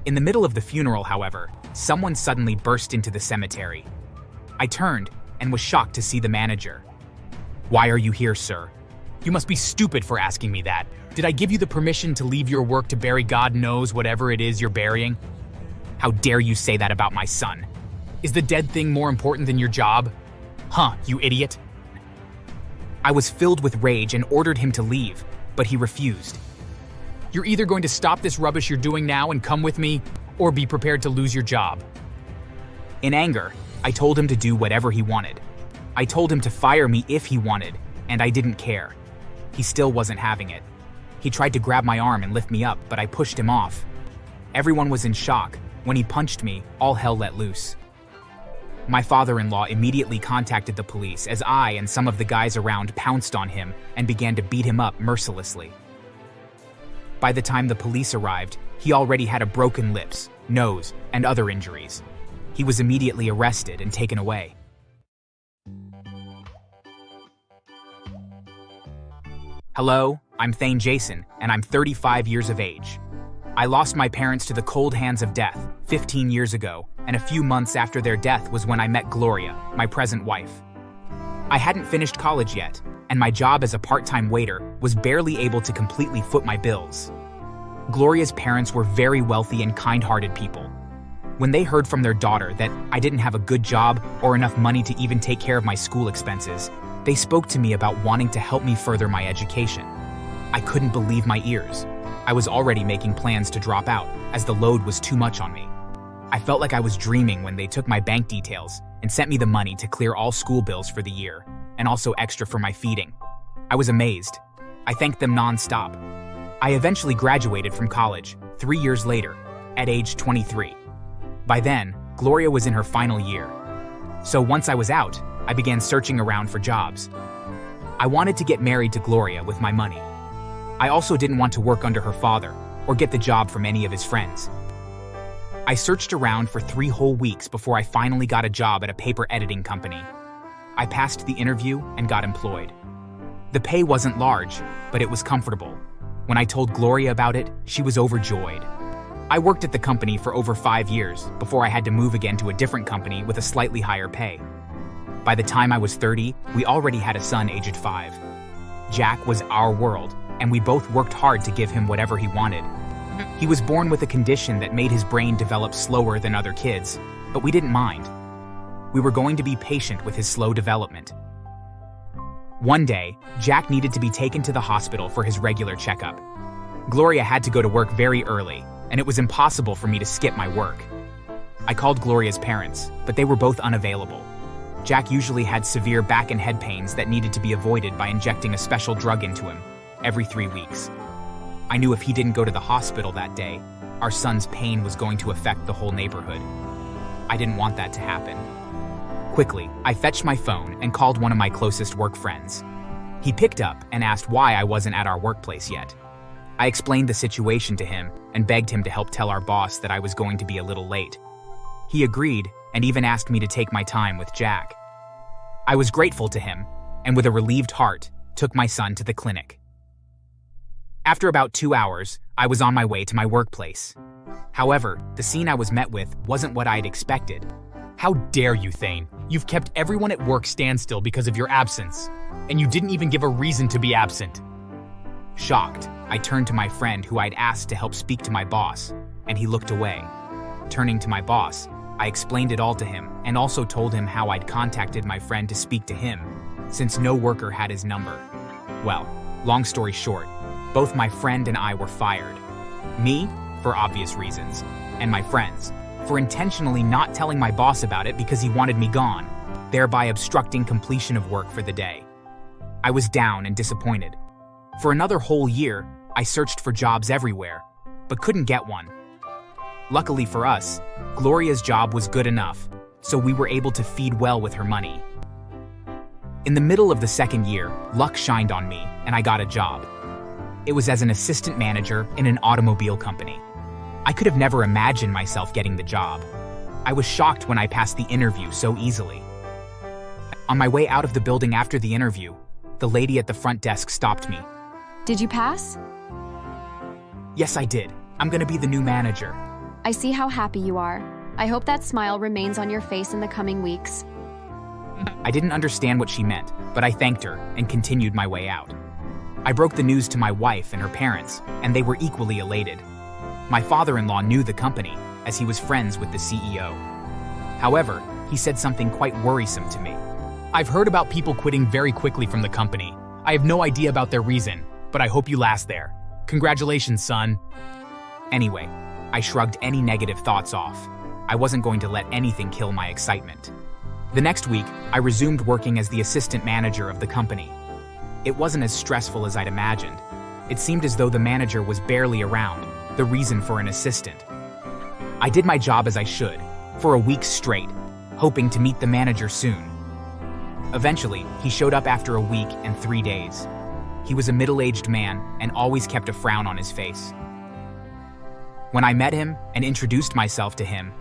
In the middle of the funeral, however, someone suddenly burst into the cemetery. I turned and was shocked to see the manager. "Why are you here, sir? You must be stupid for asking me that. Did I give you the permission to leave your work to bury God knows whatever it is you're burying? How dare you say that about my son? Is the dead thing more important than your job? Huh, you idiot?" I was filled with rage and ordered him to leave, but he refused. "You're either going to stop this rubbish you're doing now and come with me, or be prepared to lose your job." In anger, I told him to do whatever he wanted. I told him to fire me if he wanted, and I didn't care. He still wasn't having it. He tried to grab my arm and lift me up, but I pushed him off. Everyone was in shock. When he punched me, all hell let loose. My father-in-law immediately contacted the police as I and some of the guys around pounced on him and began to beat him up mercilessly. By the time the police arrived, he already had a broken lips, nose, and other injuries. He was immediately arrested and taken away. Hello, I'm Thane Jason, and I'm 35 years of age. I lost my parents to the cold hands of death 15 years ago, and a few months after their death was when I met Gloria, my present wife. I hadn't finished college yet, and my job as a part-time waiter was barely able to completely foot my bills. Gloria's parents were very wealthy and kind-hearted people. When they heard from their daughter that I didn't have a good job or enough money to even take care of my school expenses, they spoke to me about wanting to help me further my education. I couldn't believe my ears. I was already making plans to drop out, as the load was too much on me. I felt like I was dreaming when they took my bank details and sent me the money to clear all school bills for the year, and also extra for my feeding. I was amazed. I thanked them non-stop. I eventually graduated from college, 3 years later, at age 23. By then, Gloria was in her final year. So once I was out, I began searching around for jobs. I wanted to get married to Gloria with my money. I also didn't want to work under her father or get the job from any of his friends. I searched around for 3 whole weeks before I finally got a job at a paper editing company. I passed the interview and got employed. The pay wasn't large, but it was comfortable. When I told Gloria about it, she was overjoyed. I worked at the company for over 5 years before I had to move again to a different company with a slightly higher pay. By the time I was 30, we already had a son aged 5. Jack was our world, and we both worked hard to give him whatever he wanted. He was born with a condition that made his brain develop slower than other kids, but we didn't mind. We were going to be patient with his slow development. One day, Jack needed to be taken to the hospital for his regular checkup. Gloria had to go to work very early, and it was impossible for me to skip my work. I called Gloria's parents, but they were both unavailable. Jack usually had severe back and head pains that needed to be avoided by injecting a special drug into him every 3 weeks. I knew if he didn't go to the hospital that day, our son's pain was going to affect the whole neighborhood. I didn't want that to happen. Quickly, I fetched my phone and called one of my closest work friends. He picked up and asked why I wasn't at our workplace yet. I explained the situation to him and begged him to help tell our boss that I was going to be a little late. He agreed and even asked me to take my time with Jack. I was grateful to him, and with a relieved heart, took my son to the clinic. After about 2 hours, I was on my way to my workplace. However, the scene I was met with wasn't what I'd expected. How dare you, Thane? You've kept everyone at work standstill because of your absence, and you didn't even give a reason to be absent. Shocked, I turned to my friend who I'd asked to help speak to my boss, and he looked away. Turning to my boss, I explained it all to him and also told him how I'd contacted my friend to speak to him, since no worker had his number. Well, long story short, both my friend and I were fired. Me, for obvious reasons, and my friends, for intentionally not telling my boss about it because he wanted me gone, thereby obstructing completion of work for the day. I was down and disappointed. For another whole year, I searched for jobs everywhere, but couldn't get one. Luckily for us, Gloria's job was good enough, so we were able to feed well with her money. In the middle of the second year, luck shined on me, and I got a job. It was as an assistant manager in an automobile company. I could have never imagined myself getting the job. I was shocked when I passed the interview so easily. On my way out of the building after the interview, the lady at the front desk stopped me. Did you pass? Yes, I did. I'm gonna be the new manager. I see how happy you are. I hope that smile remains on your face in the coming weeks. I didn't understand what she meant, but I thanked her and continued my way out. I broke the news to my wife and her parents, and they were equally elated. My father-in-law knew the company, as he was friends with the CEO. However, he said something quite worrisome to me. I've heard about people quitting very quickly from the company. I have no idea about their reason, but I hope you last there. Congratulations, son. Anyway, I shrugged any negative thoughts off. I wasn't going to let anything kill my excitement. The next week, I resumed working as the assistant manager of the company. It wasn't as stressful as I'd imagined. It seemed as though the manager was barely around, the reason for an assistant. I did my job as I should, for a week straight, hoping to meet the manager soon. Eventually, he showed up after a week and 3 days. He was a middle-aged man and always kept a frown on his face. When I met him and introduced myself to him,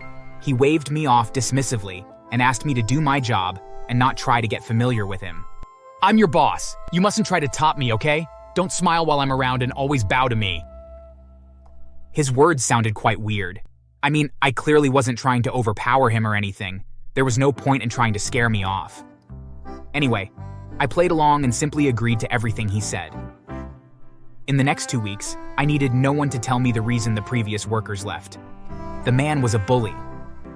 he waved me off dismissively and asked me to do my job and not try to get familiar with him. I'm your boss. You mustn't try to top me, okay? Don't smile while I'm around and always bow to me. His words sounded quite weird. I mean, I clearly wasn't trying to overpower him or anything. There was no point in trying to scare me off. Anyway, I played along and simply agreed to everything he said. In the next 2 weeks, I needed no one to tell me the reason the previous workers left. The man was a bully.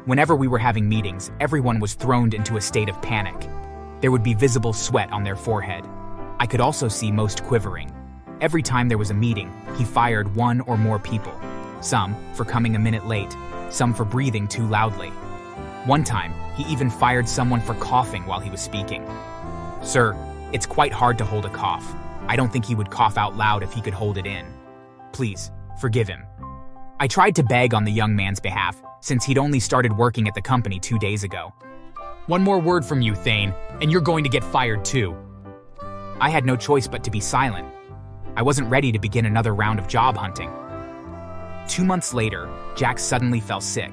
Whenever we were having meetings, everyone was thrown into a state of panic. There would be visible sweat on their forehead. I could also see most quivering. Every time there was a meeting, he fired one or more people. Some for coming a minute late, some for breathing too loudly. One time, he even fired someone for coughing while he was speaking. Sir, it's quite hard to hold a cough. I don't think he would cough out loud if he could hold it in. Please, forgive him. I tried to beg on the young man's behalf, since he'd only started working at the company 2 days ago. One more word from you, Thane, and you're going to get fired too. I had no choice but to be silent. I wasn't ready to begin another round of job hunting. 2 months later, Jack suddenly fell sick.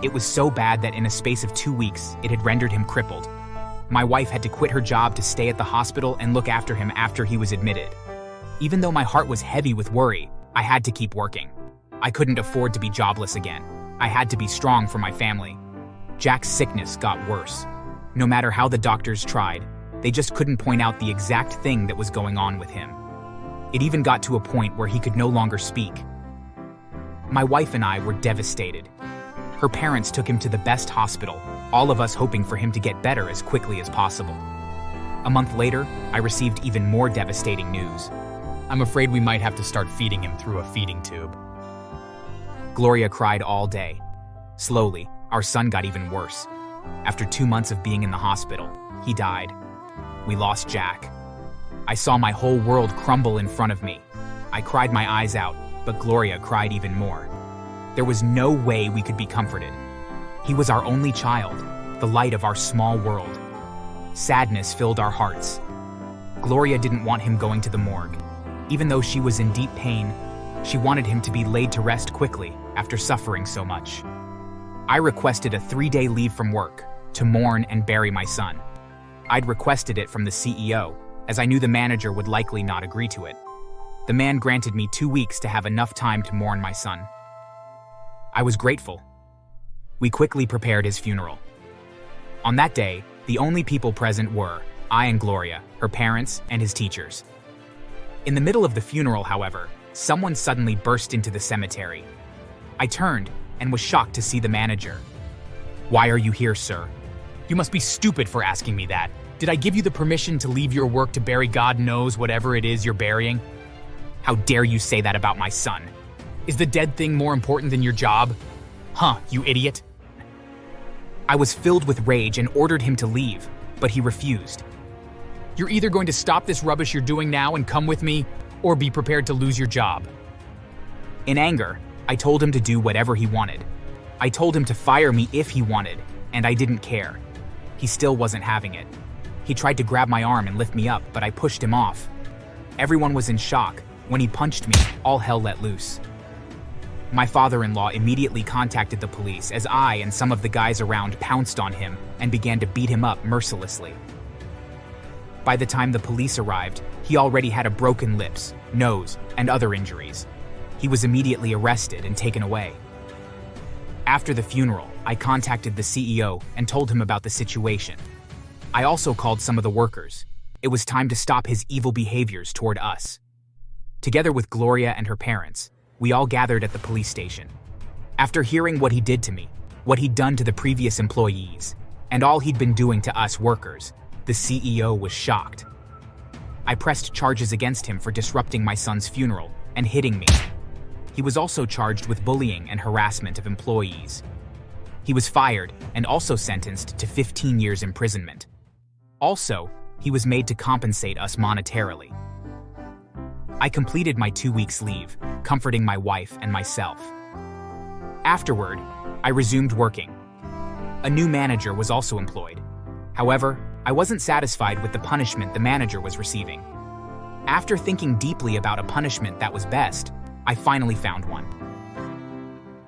It was so bad that in a space of 2 weeks, it had rendered him crippled. My wife had to quit her job to stay at the hospital and look after him after he was admitted. Even though my heart was heavy with worry, I had to keep working. I couldn't afford to be jobless again. I had to be strong for my family. Jack's sickness got worse. No matter how the doctors tried, they just couldn't point out the exact thing that was going on with him. It even got to a point where he could no longer speak. My wife and I were devastated. Her parents took him to the best hospital, all of us hoping for him to get better as quickly as possible. A month later, I received even more devastating news. I'm afraid we might have to start feeding him through a feeding tube. Gloria cried all day. Slowly, our son got even worse. After 2 months of being in the hospital, he died. We lost Jack. I saw my whole world crumble in front of me. I cried my eyes out, but Gloria cried even more. There was no way we could be comforted. He was our only child, the light of our small world. Sadness filled our hearts. Gloria didn't want him going to the morgue. Even though she was in deep pain, she wanted him to be laid to rest quickly after suffering so much. I requested a 3-day leave from work to mourn and bury my son. I'd requested it from the CEO, as I knew the manager would likely not agree to it. The man granted me 2 weeks to have enough time to mourn my son. I was grateful. We quickly prepared his funeral. On that day, the only people present were I and Gloria, her parents, and his teachers. In the middle of the funeral, however, someone suddenly burst into the cemetery. I turned and was shocked to see the manager. "Why are you here, sir?" You must be stupid for asking me that. Did I give you the permission to leave your work to bury God knows whatever it is you're burying? How dare you say that about my son? Is the dead thing more important than your job? Huh, you idiot. I was filled with rage and ordered him to leave, but he refused. You're either going to stop this rubbish you're doing now and come with me, or be prepared to lose your job. In anger, I told him to do whatever he wanted. I told him to fire me if he wanted, and I didn't care. He still wasn't having it. He tried to grab my arm and lift me up, but I pushed him off. Everyone was in shock. When he punched me, all hell let loose. My father-in-law immediately contacted the police as I and some of the guys around pounced on him and began to beat him up mercilessly. By the time the police arrived, he already had a broken lips, nose, and other injuries. He was immediately arrested and taken away. After the funeral, I contacted the CEO and told him about the situation. I also called some of the workers. It was time to stop his evil behaviors toward us. Together with Gloria and her parents, we all gathered at the police station. After hearing what he did to me, what he'd done to the previous employees, and all he'd been doing to us workers, the CEO was shocked. I pressed charges against him for disrupting my son's funeral and hitting me. He was also charged with bullying and harassment of employees. He was fired and also sentenced to 15 years imprisonment. Also, he was made to compensate us monetarily. I completed my 2 weeks leave, comforting my wife and myself. Afterward, I resumed working. A new manager was also employed. However, I wasn't satisfied with the punishment the manager was receiving. After thinking deeply about a punishment that was best, I finally found one.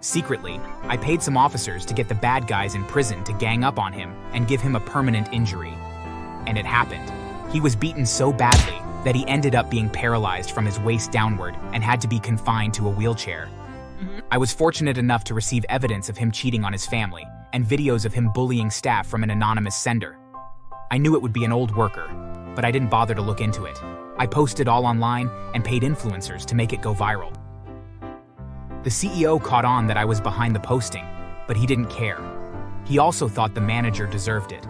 Secretly, I paid some officers to get the bad guys in prison to gang up on him and give him a permanent injury. And it happened. He was beaten so badly that he ended up being paralyzed from his waist downward and had to be confined to a wheelchair. I was fortunate enough to receive evidence of him cheating on his family and videos of him bullying staff from an anonymous sender. I knew it would be an old worker, but I didn't bother to look into it. I posted all online and paid influencers to make it go viral. The CEO caught on that I was behind the posting, but he didn't care. He also thought the manager deserved it.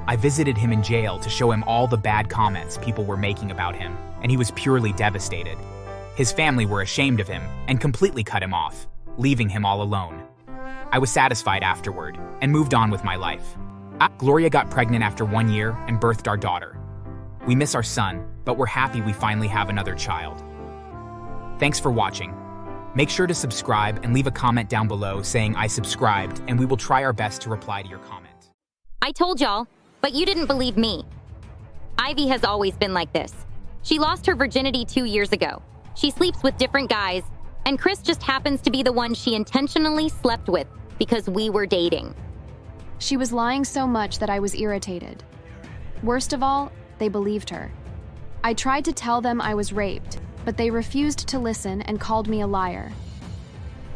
I visited him in jail to show him all the bad comments people were making about him, and he was purely devastated. His family were ashamed of him and completely cut him off, leaving him all alone. I was satisfied afterward and moved on with my life. Gloria got pregnant after 1 year and birthed our daughter. We miss our son, but we're happy we finally have another child. Thanks for watching. Make sure to subscribe and leave a comment down below saying I subscribed, and we will try our best to reply to your comment. I told y'all, but you didn't believe me. Ivy has always been like this. She lost her virginity 2 years ago. She sleeps with different guys, and Chris just happens to be the one she intentionally slept with because we were dating. She was lying so much that I was irritated. Worst of all, they believed her. I tried to tell them I was raped, but they refused to listen and called me a liar.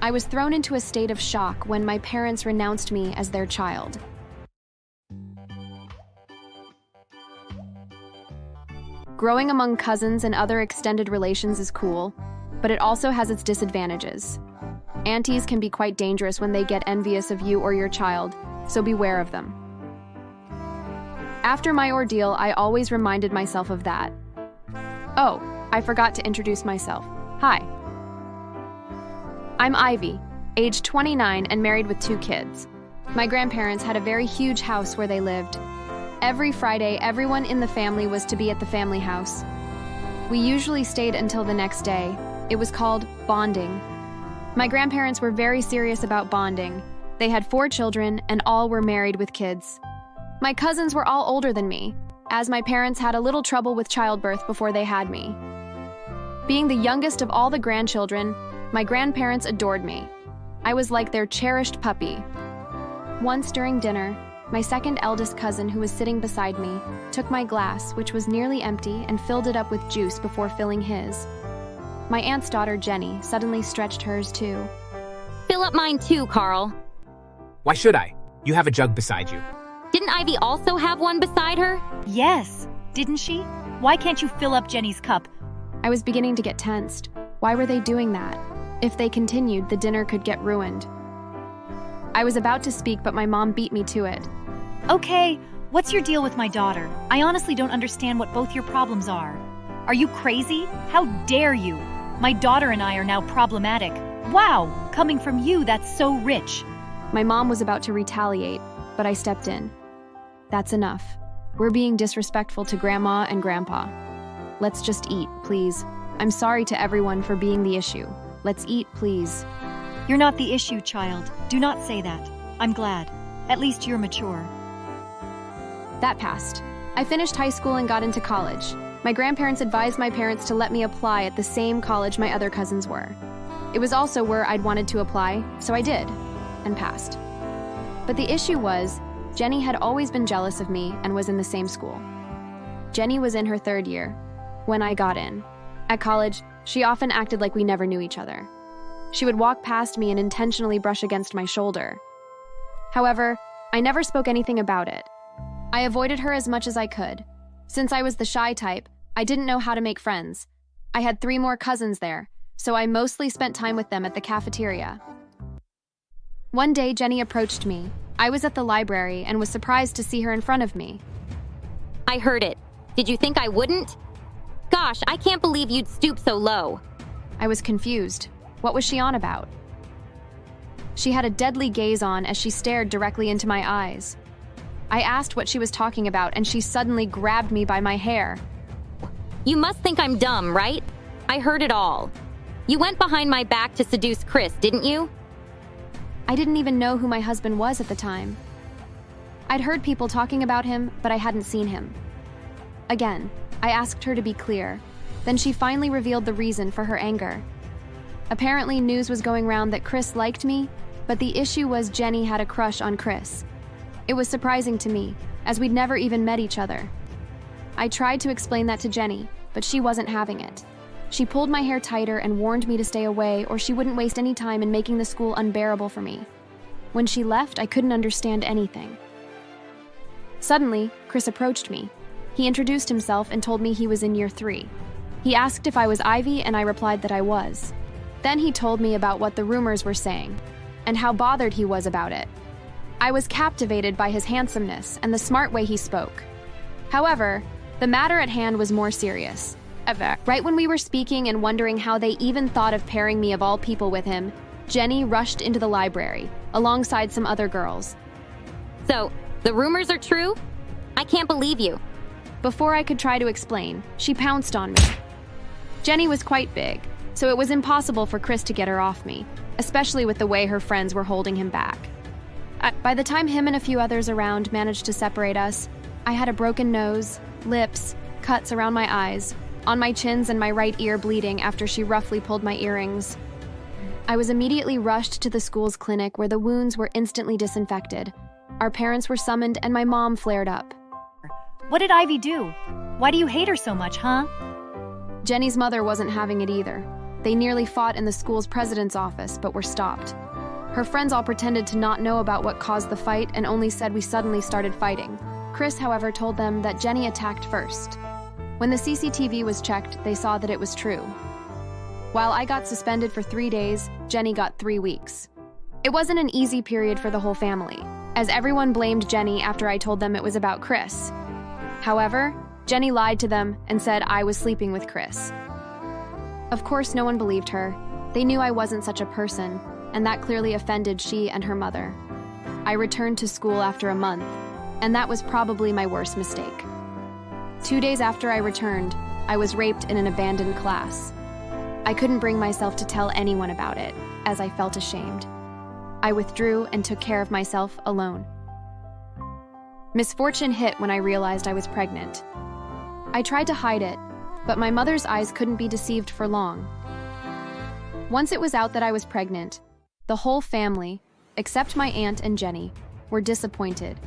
I was thrown into a state of shock when my parents renounced me as their child. Growing among cousins and other extended relations is cool, but it also has its disadvantages. Aunties can be quite dangerous when they get envious of you or your child, so beware of them. After my ordeal, I always reminded myself of that. Oh, I forgot to introduce myself. Hi. I'm Ivy, age 29 and married with 2 kids. My grandparents had a very huge house where they lived. Every Friday, everyone in the family was to be at the family house. We usually stayed until the next day. It was called bonding. My grandparents were very serious about bonding. They had 4 children and all were married with kids. My cousins were all older than me, as my parents had a little trouble with childbirth before they had me. Being the youngest of all the grandchildren, my grandparents adored me. I was like their cherished puppy. Once during dinner, my second eldest cousin, who was sitting beside me, took my glass, which was nearly empty, and filled it up with juice before filling his. My aunt's daughter, Jenny, suddenly stretched hers too. Fill up mine too, Carl. Why should I? You have a jug beside you. Didn't Ivy also have one beside her? Yes, didn't she? Why can't you fill up Jenny's cup? I was beginning to get tensed. Why were they doing that? If they continued, the dinner could get ruined. I was about to speak, but my mom beat me to it. Okay, what's your deal with my daughter? I honestly don't understand what both your problems are. Are you crazy? How dare you? My daughter and I are now problematic. Wow, coming from you, that's so rich. My mom was about to retaliate, but I stepped in. That's enough. We're being disrespectful to Grandma and Grandpa. Let's just eat, please. I'm sorry to everyone for being the issue. Let's eat, please. You're not the issue, child. Do not say that. I'm glad. At least you're mature. That passed. I finished high school and got into college. My grandparents advised my parents to let me apply at the same college my other cousins were. It was also where I'd wanted to apply, so I did, and passed. But the issue was, Jenny had always been jealous of me and was in the same school. Jenny was in her 3rd year when I got in. At college, she often acted like we never knew each other. She would walk past me and intentionally brush against my shoulder. However, I never spoke anything about it. I avoided her as much as I could. Since I was the shy type, I didn't know how to make friends. I had 3 more cousins there, so I mostly spent time with them at the cafeteria. One day, Jenny approached me. I was at the library and was surprised to see her in front of me. I heard it. Did you think I wouldn't? Gosh, I can't believe you'd stoop so low. I was confused. What was she on about? She had a deadly gaze on as she stared directly into my eyes. I asked what she was talking about, and she suddenly grabbed me by my hair. You must think I'm dumb, right? I heard it all. You went behind my back to seduce Chris, didn't you? I didn't even know who my husband was at the time. I'd heard people talking about him, but I hadn't seen him. Again, I asked her to be clear. Then she finally revealed the reason for her anger. Apparently, news was going round that Chris liked me, but the issue was Jenny had a crush on Chris. It was surprising to me, as we'd never even met each other. I tried to explain that to Jenny, but she wasn't having it. She pulled my hair tighter and warned me to stay away or she wouldn't waste any time in making the school unbearable for me. When she left, I couldn't understand anything. Suddenly, Chris approached me. He introduced himself and told me he was in year 3. He asked if I was Ivy, and I replied that I was. Then he told me about what the rumors were saying, and how bothered he was about it. I was captivated by his handsomeness and the smart way he spoke. However, the matter at hand was more serious. Right when we were speaking and wondering how they even thought of pairing me of all people with him, Jenny rushed into the library, alongside some other girls. So, the rumors are true? I can't believe you. Before I could try to explain, she pounced on me. Jenny was quite big, so it was impossible for Chris to get her off me, especially with the way her friends were holding him back. By the time him and a few others around managed to separate us, I had a broken nose, lips, cuts around my eyes, on my chins and my right ear bleeding after she roughly pulled my earrings. I was immediately rushed to the school's clinic where the wounds were instantly disinfected. Our parents were summoned and my mom flared up. What did Ivy do? Why do you hate her so much, huh? Jenny's mother wasn't having it either. They nearly fought in the school's president's office, but were stopped. Her friends all pretended to not know about what caused the fight and only said we suddenly started fighting. Chris, however, told them that Jenny attacked first. When the CCTV was checked, they saw that it was true. While I got suspended for 3 days, Jenny got 3 weeks. It wasn't an easy period for the whole family, as everyone blamed Jenny after I told them it was about Chris. However, Jenny lied to them and said I was sleeping with Chris. Of course, no one believed her. They knew I wasn't such a person, and that clearly offended she and her mother. I returned to school after a month, and that was probably my worst mistake. 2 days after I returned, I was raped in an abandoned class. I couldn't bring myself to tell anyone about it, as I felt ashamed. I withdrew and took care of myself alone. Misfortune hit when I realized I was pregnant. I tried to hide it, but my mother's eyes couldn't be deceived for long. Once it was out that I was pregnant, the whole family, except my aunt and Jenny, were disappointed.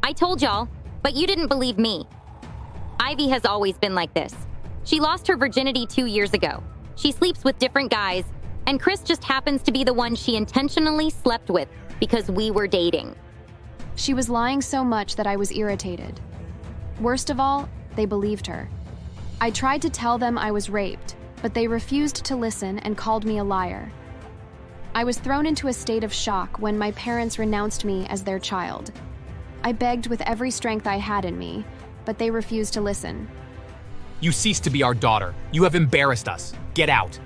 I told y'all, but you didn't believe me. Ivy has always been like this. She lost her virginity 2 years ago. She sleeps with different guys, and Chris just happens to be the one she intentionally slept with because we were dating. She was lying so much that I was irritated. Worst of all, they believed her. I tried to tell them I was raped, but they refused to listen and called me a liar. I was thrown into a state of shock when my parents renounced me as their child. I begged with every strength I had in me, but they refused to listen. You cease to be our daughter. You have embarrassed us. Get out.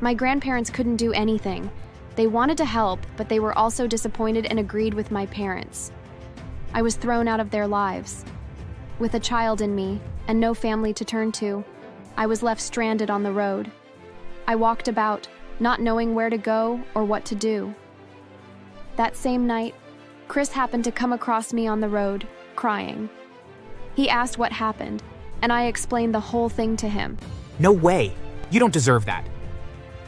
My grandparents couldn't do anything. They wanted to help, but they were also disappointed and agreed with my parents. I was thrown out of their lives. With a child in me and no family to turn to, I was left stranded on the road. I walked about, not knowing where to go or what to do. That same night, Chris happened to come across me on the road, crying. He asked what happened, and I explained the whole thing to him. No way. You don't deserve that.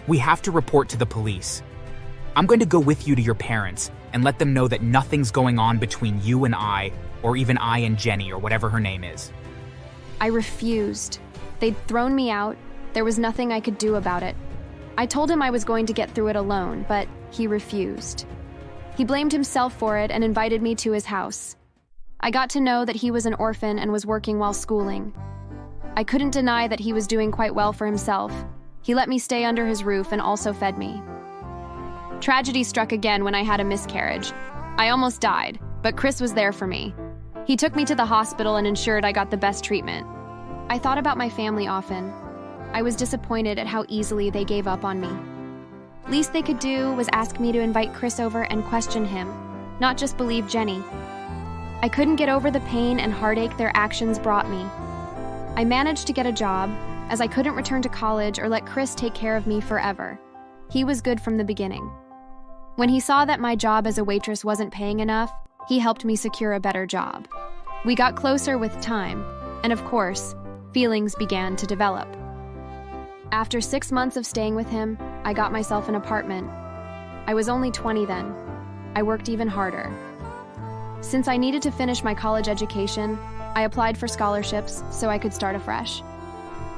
We have to report to the police. I'm going to go with you to your parents and let them know that nothing's going on between you and I, or even I and Jenny, or whatever her name is. I refused. They'd thrown me out. There was nothing I could do about it. I told him I was going to get through it alone, but he refused. He blamed himself for it and invited me to his house. I got to know that he was an orphan and was working while schooling. I couldn't deny that he was doing quite well for himself. He let me stay under his roof and also fed me. Tragedy struck again when I had a miscarriage. I almost died, but Chris was there for me. He took me to the hospital and ensured I got the best treatment. I thought about my family often. I was disappointed at how easily they gave up on me. Least they could do was ask me to invite Chris over and question him, not just believe Jenny. I couldn't get over the pain and heartache their actions brought me. I managed to get a job, as I couldn't return to college or let Chris take care of me forever. He was good from the beginning. When he saw that my job as a waitress wasn't paying enough, he helped me secure a better job. We got closer with time, and of course, feelings began to develop. After 6 months of staying with him, I got myself an apartment. I was only 20 then. I worked even harder. Since I needed to finish my college education, I applied for scholarships so I could start afresh.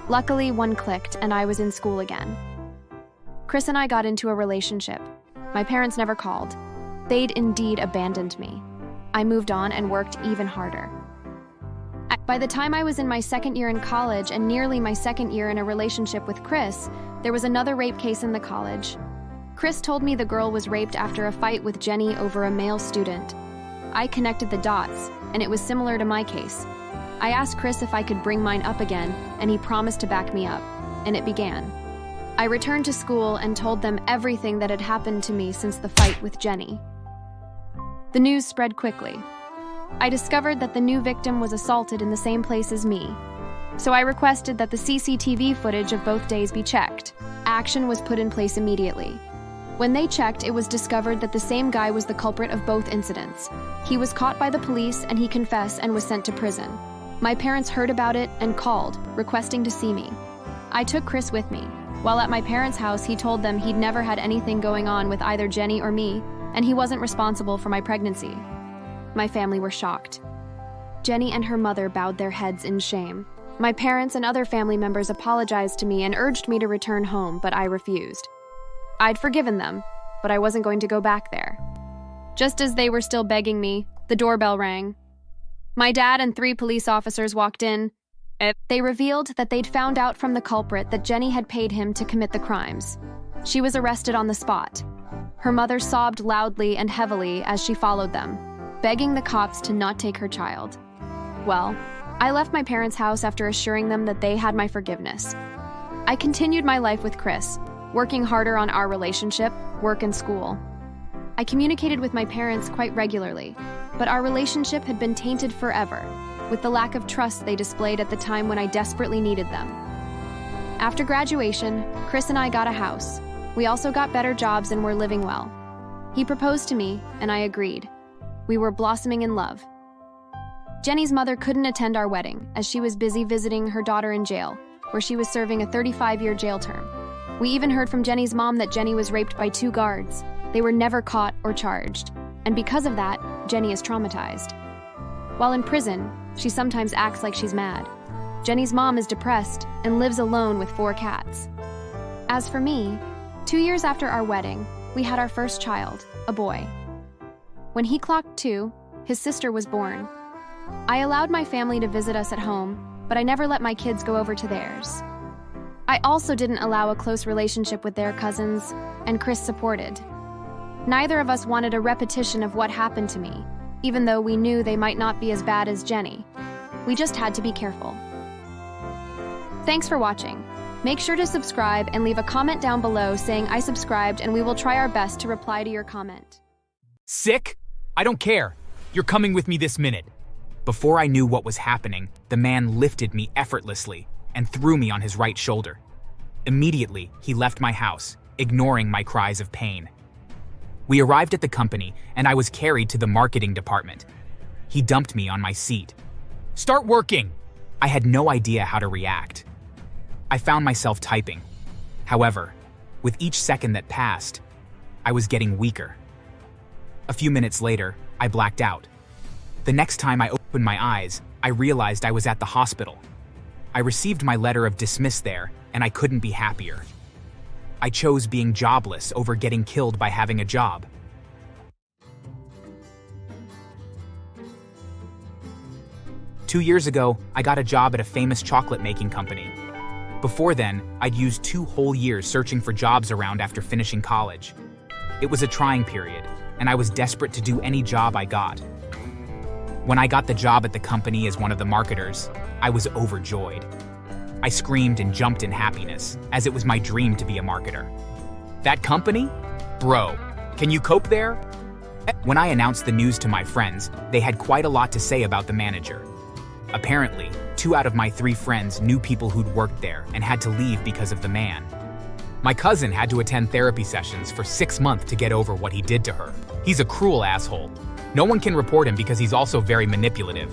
Luckily, one clicked and I was in school again. Chris and I got into a relationship. My parents never called. They'd indeed abandoned me. I moved on and worked even harder. By the time I was in my second year in college and nearly my second year in a relationship with Chris, there was another rape case in the college. Chris told me the girl was raped after a fight with Jenny over a male student. I connected the dots, and it was similar to my case. I asked Chris if I could bring mine up again, and he promised to back me up, and it began. I returned to school and told them everything that had happened to me since the fight with Jenny. The news spread quickly. I discovered that the new victim was assaulted in the same place as me. So I requested that the CCTV footage of both days be checked. Action was put in place immediately. When they checked, it was discovered that the same guy was the culprit of both incidents. He was caught by the police and he confessed and was sent to prison. My parents heard about it and called, requesting to see me. I took Chris with me. While at my parents' house, he told them he'd never had anything going on with either Jenny or me, and he wasn't responsible for my pregnancy. My family were shocked. Jenny and her mother bowed their heads in shame. My parents and other family members apologized to me and urged me to return home, but I refused. I'd forgiven them, but I wasn't going to go back there. Just as they were still begging me, the doorbell rang. My dad and 3 police officers walked in. They revealed that they'd found out from the culprit that Jenny had paid him to commit the crimes. She was arrested on the spot. Her mother sobbed loudly and heavily as she followed them, begging the cops to not take her child. Well, I left my parents' house after assuring them that they had my forgiveness. I continued my life with Chris, working harder on our relationship, work, and school. I communicated with my parents quite regularly, but our relationship had been tainted forever, with the lack of trust they displayed at the time when I desperately needed them. After graduation, Chris and I got a house. We also got better jobs and were living well. He proposed to me, and I agreed. We were blossoming in love. Jenny's mother couldn't attend our wedding, as she was busy visiting her daughter in jail, where she was serving a 35-year jail term. We even heard from Jenny's mom that Jenny was raped by 2 guards. They were never caught or charged, and because of that, Jenny is traumatized. While in prison, she sometimes acts like she's mad. Jenny's mom is depressed and lives alone with 4 cats. As for me, 2 years after our wedding, we had our first child, a boy. When he clocked 2, his sister was born. I allowed my family to visit us at home, but I never let my kids go over to theirs. I also didn't allow a close relationship with their cousins, and Chris supported. Neither of us wanted a repetition of what happened to me, even though we knew they might not be as bad as Jenny. We just had to be careful. Thanks for watching. Make sure to subscribe and leave a comment down below saying I subscribed, and we will try our best to reply to your comment. Sick? I don't care. You're coming with me this minute. Before I knew what was happening, the man lifted me effortlessly and threw me on his right shoulder. Immediately, he left my house, ignoring my cries of pain. We arrived at the company, and I was carried to the marketing department. He dumped me on my seat. Start working! I had no idea how to react. I found myself typing. However, with each second that passed, I was getting weaker. A few minutes later, I blacked out. The next time I opened my eyes, I realized I was at the hospital. I received my letter of dismiss there, and I couldn't be happier. I chose being jobless over getting killed by having a job. Two years ago, I got a job at a famous chocolate-making company. Before then, I'd used 2 whole years searching for jobs around after finishing college. It was a trying period, and I was desperate to do any job I got. When I got the job at the company as one of the marketers, I was overjoyed. I screamed and jumped in happiness, as it was my dream to be a marketer. That company? Bro, can you cope there? When I announced the news to my friends, they had quite a lot to say about the manager. Apparently, 2 out of my 3 friends knew people who'd worked there and had to leave because of the man. My cousin had to attend therapy sessions for 6 months to get over what he did to her. He's a cruel asshole. No one can report him because he's also very manipulative.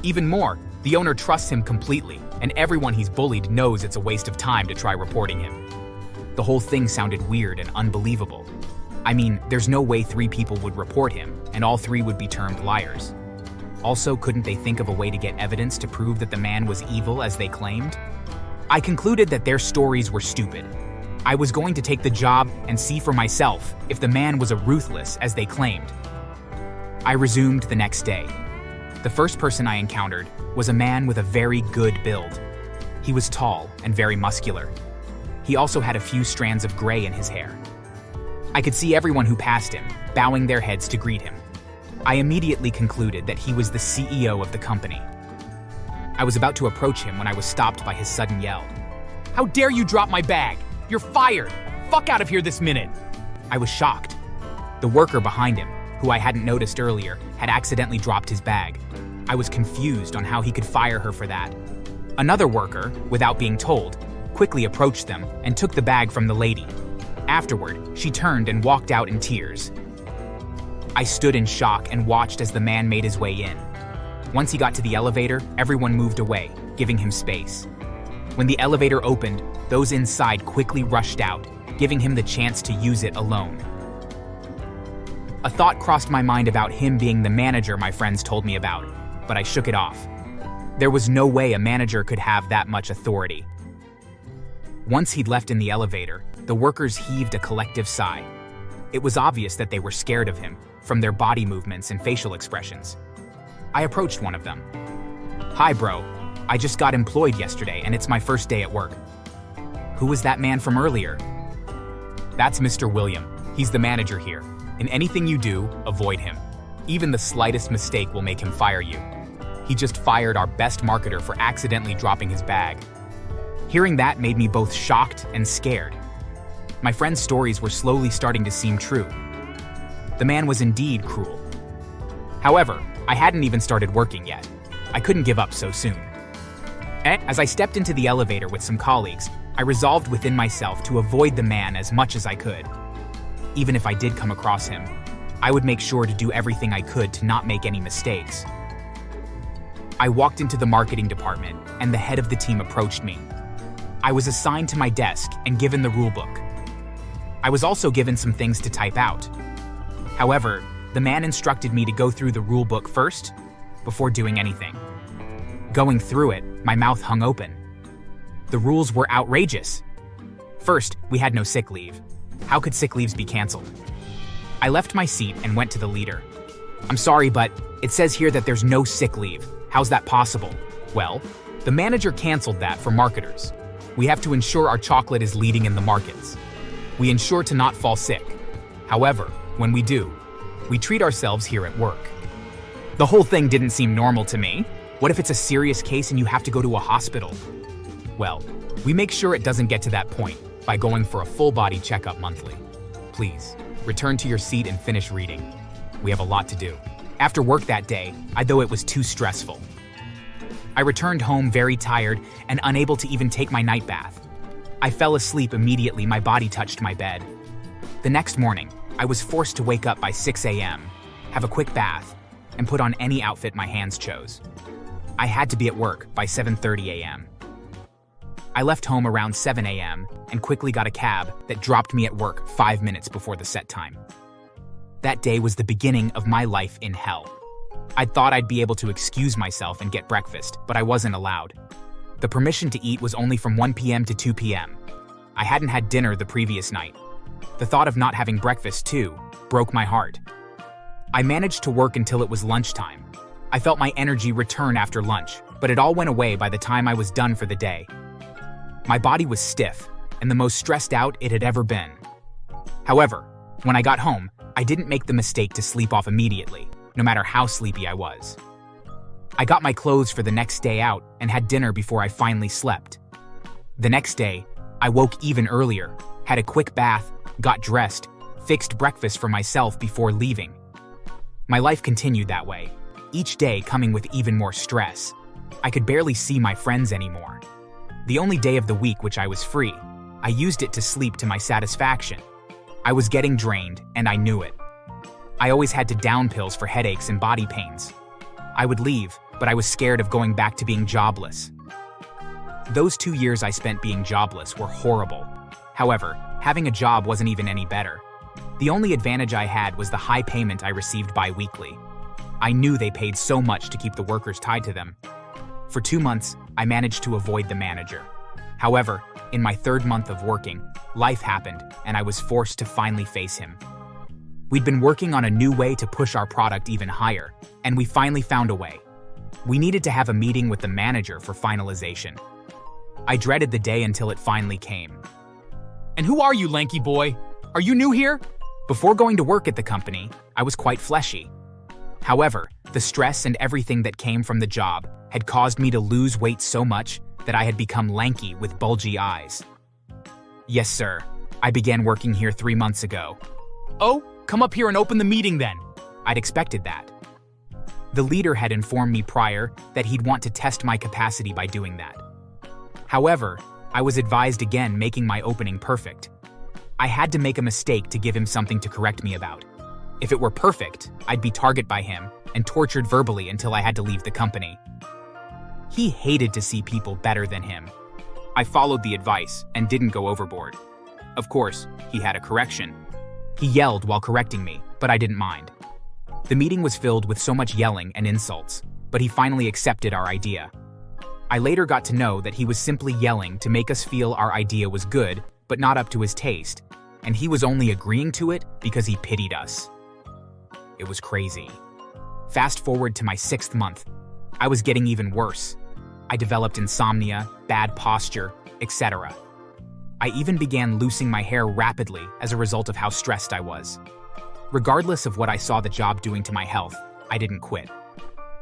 Even more, the owner trusts him completely, and everyone he's bullied knows it's a waste of time to try reporting him. The whole thing sounded weird and unbelievable. I mean, there's no way 3 people would report him, and all 3 would be termed liars. Also, couldn't they think of a way to get evidence to prove that the man was evil as they claimed? I concluded that their stories were stupid. I was going to take the job and see for myself if the man was a ruthless as they claimed. I resumed the next day. The first person I encountered was a man with a very good build. He was tall and very muscular. He also had a few strands of gray in his hair. I could see everyone who passed him, bowing their heads to greet him. I immediately concluded that he was the CEO of the company. I was about to approach him when I was stopped by his sudden yell. "How dare you drop my bag? You're fired! Fuck out of here this minute!" I was shocked. The worker behind him, who I hadn't noticed earlier, had accidentally dropped his bag. I was confused on how he could fire her for that. Another worker, without being told, quickly approached them and took the bag from the lady. Afterward, she turned and walked out in tears. I stood in shock and watched as the man made his way in. Once he got to the elevator, everyone moved away, giving him space. When the elevator opened, those inside quickly rushed out, giving him the chance to use it alone. A thought crossed my mind about him being the manager my friends told me about, but I shook it off. There was no way a manager could have that much authority. Once he'd left in the elevator, the workers heaved a collective sigh. It was obvious that they were scared of him, from their body movements and facial expressions. I approached one of them. "Hi, bro. I just got employed yesterday and it's my first day at work." "Who was that man from earlier?" "That's Mr. William. He's the manager here. In anything you do, avoid him. Even the slightest mistake will make him fire you. He just fired our best marketer for accidentally dropping his bag." Hearing that made me both shocked and scared. My friend's stories were slowly starting to seem true. The man was indeed cruel. However, I hadn't even started working yet. I couldn't give up so soon. As I stepped into the elevator with some colleagues, I resolved within myself to avoid the man as much as I could. Even if I did come across him, I would make sure to do everything I could to not make any mistakes. I walked into the marketing department, and the head of the team approached me. I was assigned to my desk and given the rulebook. I was also given some things to type out. However, the man instructed me to go through the rulebook first, before doing anything. Going through it, my mouth hung open. The rules were outrageous. First, we had no sick leave. How could sick leaves be canceled? I left my seat and went to the leader. "I'm sorry, but it says here that there's no sick leave. How's that possible?" "Well, the manager canceled that for marketers. We have to ensure our chocolate is leading in the markets. We ensure to not fall sick. However, when we do, we treat ourselves here at work." The whole thing didn't seem normal to me. What if it's a serious case and you have to go to a hospital? Well, we make sure it doesn't get to that point by going for a full-body checkup monthly. Please, return to your seat and finish reading. We have a lot to do. After work that day, though it was too stressful. I returned home very tired and unable to even take my night bath. I fell asleep immediately my body touched my bed. The next morning, I was forced to wake up by 6 a.m., have a quick bath, and put on any outfit my hands chose. I had to be at work by 7:30 a.m. I left home around 7 a.m. and quickly got a cab that dropped me at work 5 minutes before the set time. That day was the beginning of my life in hell. I thought I'd be able to excuse myself and get breakfast, but I wasn't allowed. The permission to eat was only from 1 p.m. to 2 p.m. I hadn't had dinner the previous night. The thought of not having breakfast, too, broke my heart. I managed to work until it was lunchtime. I felt my energy return after lunch, but it all went away by the time I was done for the day. My body was stiff, and the most stressed out it had ever been. However, when I got home, I didn't make the mistake to sleep off immediately, no matter how sleepy I was. I got my clothes for the next day out and had dinner before I finally slept. The next day, I woke even earlier, had a quick bath, got dressed, fixed breakfast for myself before leaving. My life continued that way, each day coming with even more stress. I could barely see my friends anymore. The only day of the week which I was free, I used it to sleep to my satisfaction. I was getting drained, and I knew it. I always had to down pills for headaches and body pains. I would leave, but I was scared of going back to being jobless. Those 2 years I spent being jobless were horrible. However, having a job wasn't even any better. The only advantage I had was the high payment I received bi-weekly. I knew they paid so much to keep the workers tied to them. For 2 months, I managed to avoid the manager. However, in my 3rd month of working, life happened and I was forced to finally face him. We'd been working on a new way to push our product even higher, and we finally found a way. We needed to have a meeting with the manager for finalization. I dreaded the day until it finally came. And who are you, lanky boy? Are you new here? Before going to work at the company, I was quite fleshy. However, the stress and everything that came from the job had caused me to lose weight so much that I had become lanky with bulgy eyes. Yes, sir. I began working here 3 months ago. Oh, come up here and open the meeting then. I'd expected that. The leader had informed me prior that he'd want to test my capacity by doing that. However, I was advised again, making my opening perfect. I had to make a mistake to give him something to correct me about. If it were perfect, I'd be targeted by him and tortured verbally until I had to leave the company. He hated to see people better than him. I followed the advice and didn't go overboard. Of course, he had a correction. He yelled while correcting me, but I didn't mind. The meeting was filled with so much yelling and insults, but he finally accepted our idea. I later got to know that he was simply yelling to make us feel our idea was good, but not up to his taste, and he was only agreeing to it because he pitied us. It was crazy. Fast forward to my 6th month, I was getting even worse. I developed insomnia, bad posture, etc. I even began losing my hair rapidly as a result of how stressed I was. Regardless of what I saw the job doing to my health, I didn't quit.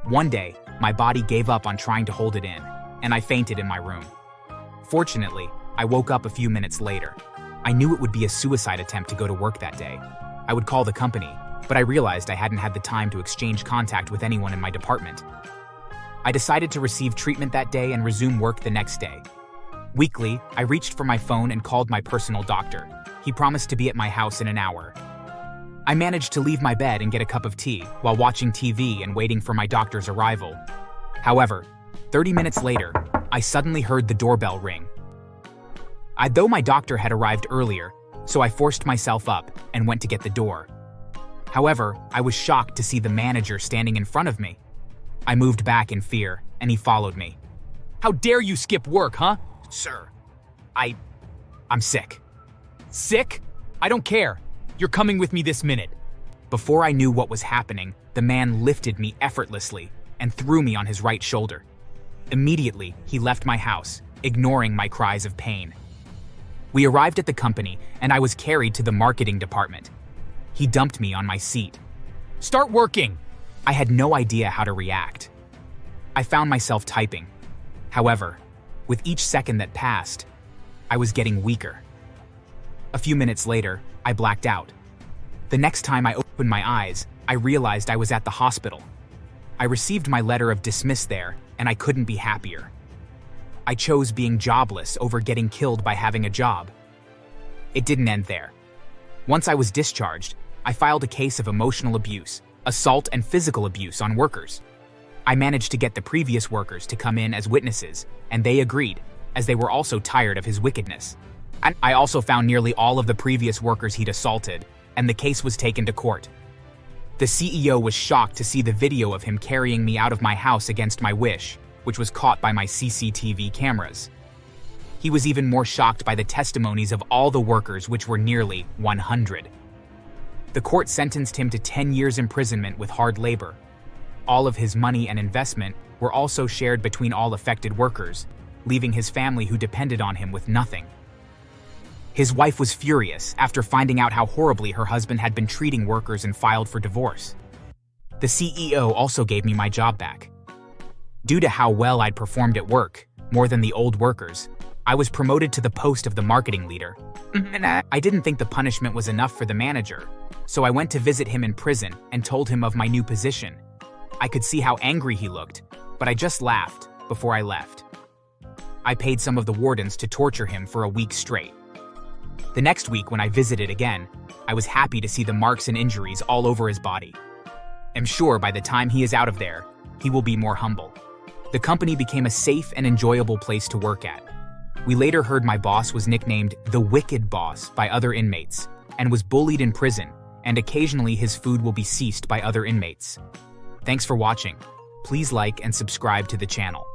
One day, my body gave up on trying to hold it in, and I fainted in my room. Fortunately, I woke up a few minutes later. I knew it would be a suicide attempt to go to work that day. I would call the company, but I realized I hadn't had the time to exchange contact with anyone in my department. I decided to receive treatment that day and resume work the next day. Weekly, I reached for my phone and called my personal doctor. He promised to be at my house in an hour. I managed to leave my bed and get a cup of tea while watching TV and waiting for my doctor's arrival. However, 30 minutes later, I suddenly heard the doorbell ring. Though my doctor had arrived earlier, so I forced myself up and went to get the door. However, I was shocked to see the manager standing in front of me. I moved back in fear, and he followed me. How dare you skip work, huh? Sir, I'm sick. Sick? I don't care. You're coming with me this minute. Before I knew what was happening, the man lifted me effortlessly and threw me on his right shoulder. Immediately, he left my house, ignoring my cries of pain. We arrived at the company, and I was carried to the marketing department. He dumped me on my seat. Start working! I had no idea how to react. I found myself typing. However, with each second that passed, I was getting weaker. A few minutes later, I blacked out. The next time I opened my eyes, I realized I was at the hospital. I received my letter of dismiss there, and I couldn't be happier. I chose being jobless over getting killed by having a job. It didn't end there. Once I was discharged, I filed a case of emotional abuse, assault, and physical abuse on workers. I managed to get the previous workers to come in as witnesses, and they agreed, as they were also tired of his wickedness. And I also found nearly all of the previous workers he'd assaulted, and the case was taken to court. The CEO was shocked to see the video of him carrying me out of my house against my wish, which was caught by my CCTV cameras. He was even more shocked by the testimonies of all the workers, which were nearly 100. The court sentenced him to 10 years imprisonment with hard labor. All of his money and investment were also shared between all affected workers, leaving his family who depended on him with nothing. His wife was furious after finding out how horribly her husband had been treating workers and filed for divorce. The CEO also gave me my job back. Due to how well I'd performed at work, more than the old workers, I was promoted to the post of the marketing leader. And I didn't think the punishment was enough for the manager, so I went to visit him in prison and told him of my new position. I could see how angry he looked, but I just laughed before I left. I paid some of the wardens to torture him for a week straight. The next week when I visited again, I was happy to see the marks and injuries all over his body. I'm sure by the time he is out of there, he will be more humble. The company became a safe and enjoyable place to work at. We later heard my boss was nicknamed the Wicked Boss by other inmates and was bullied in prison, and occasionally his food will be seized by other inmates. Thanks for watching. Please like and subscribe to the channel.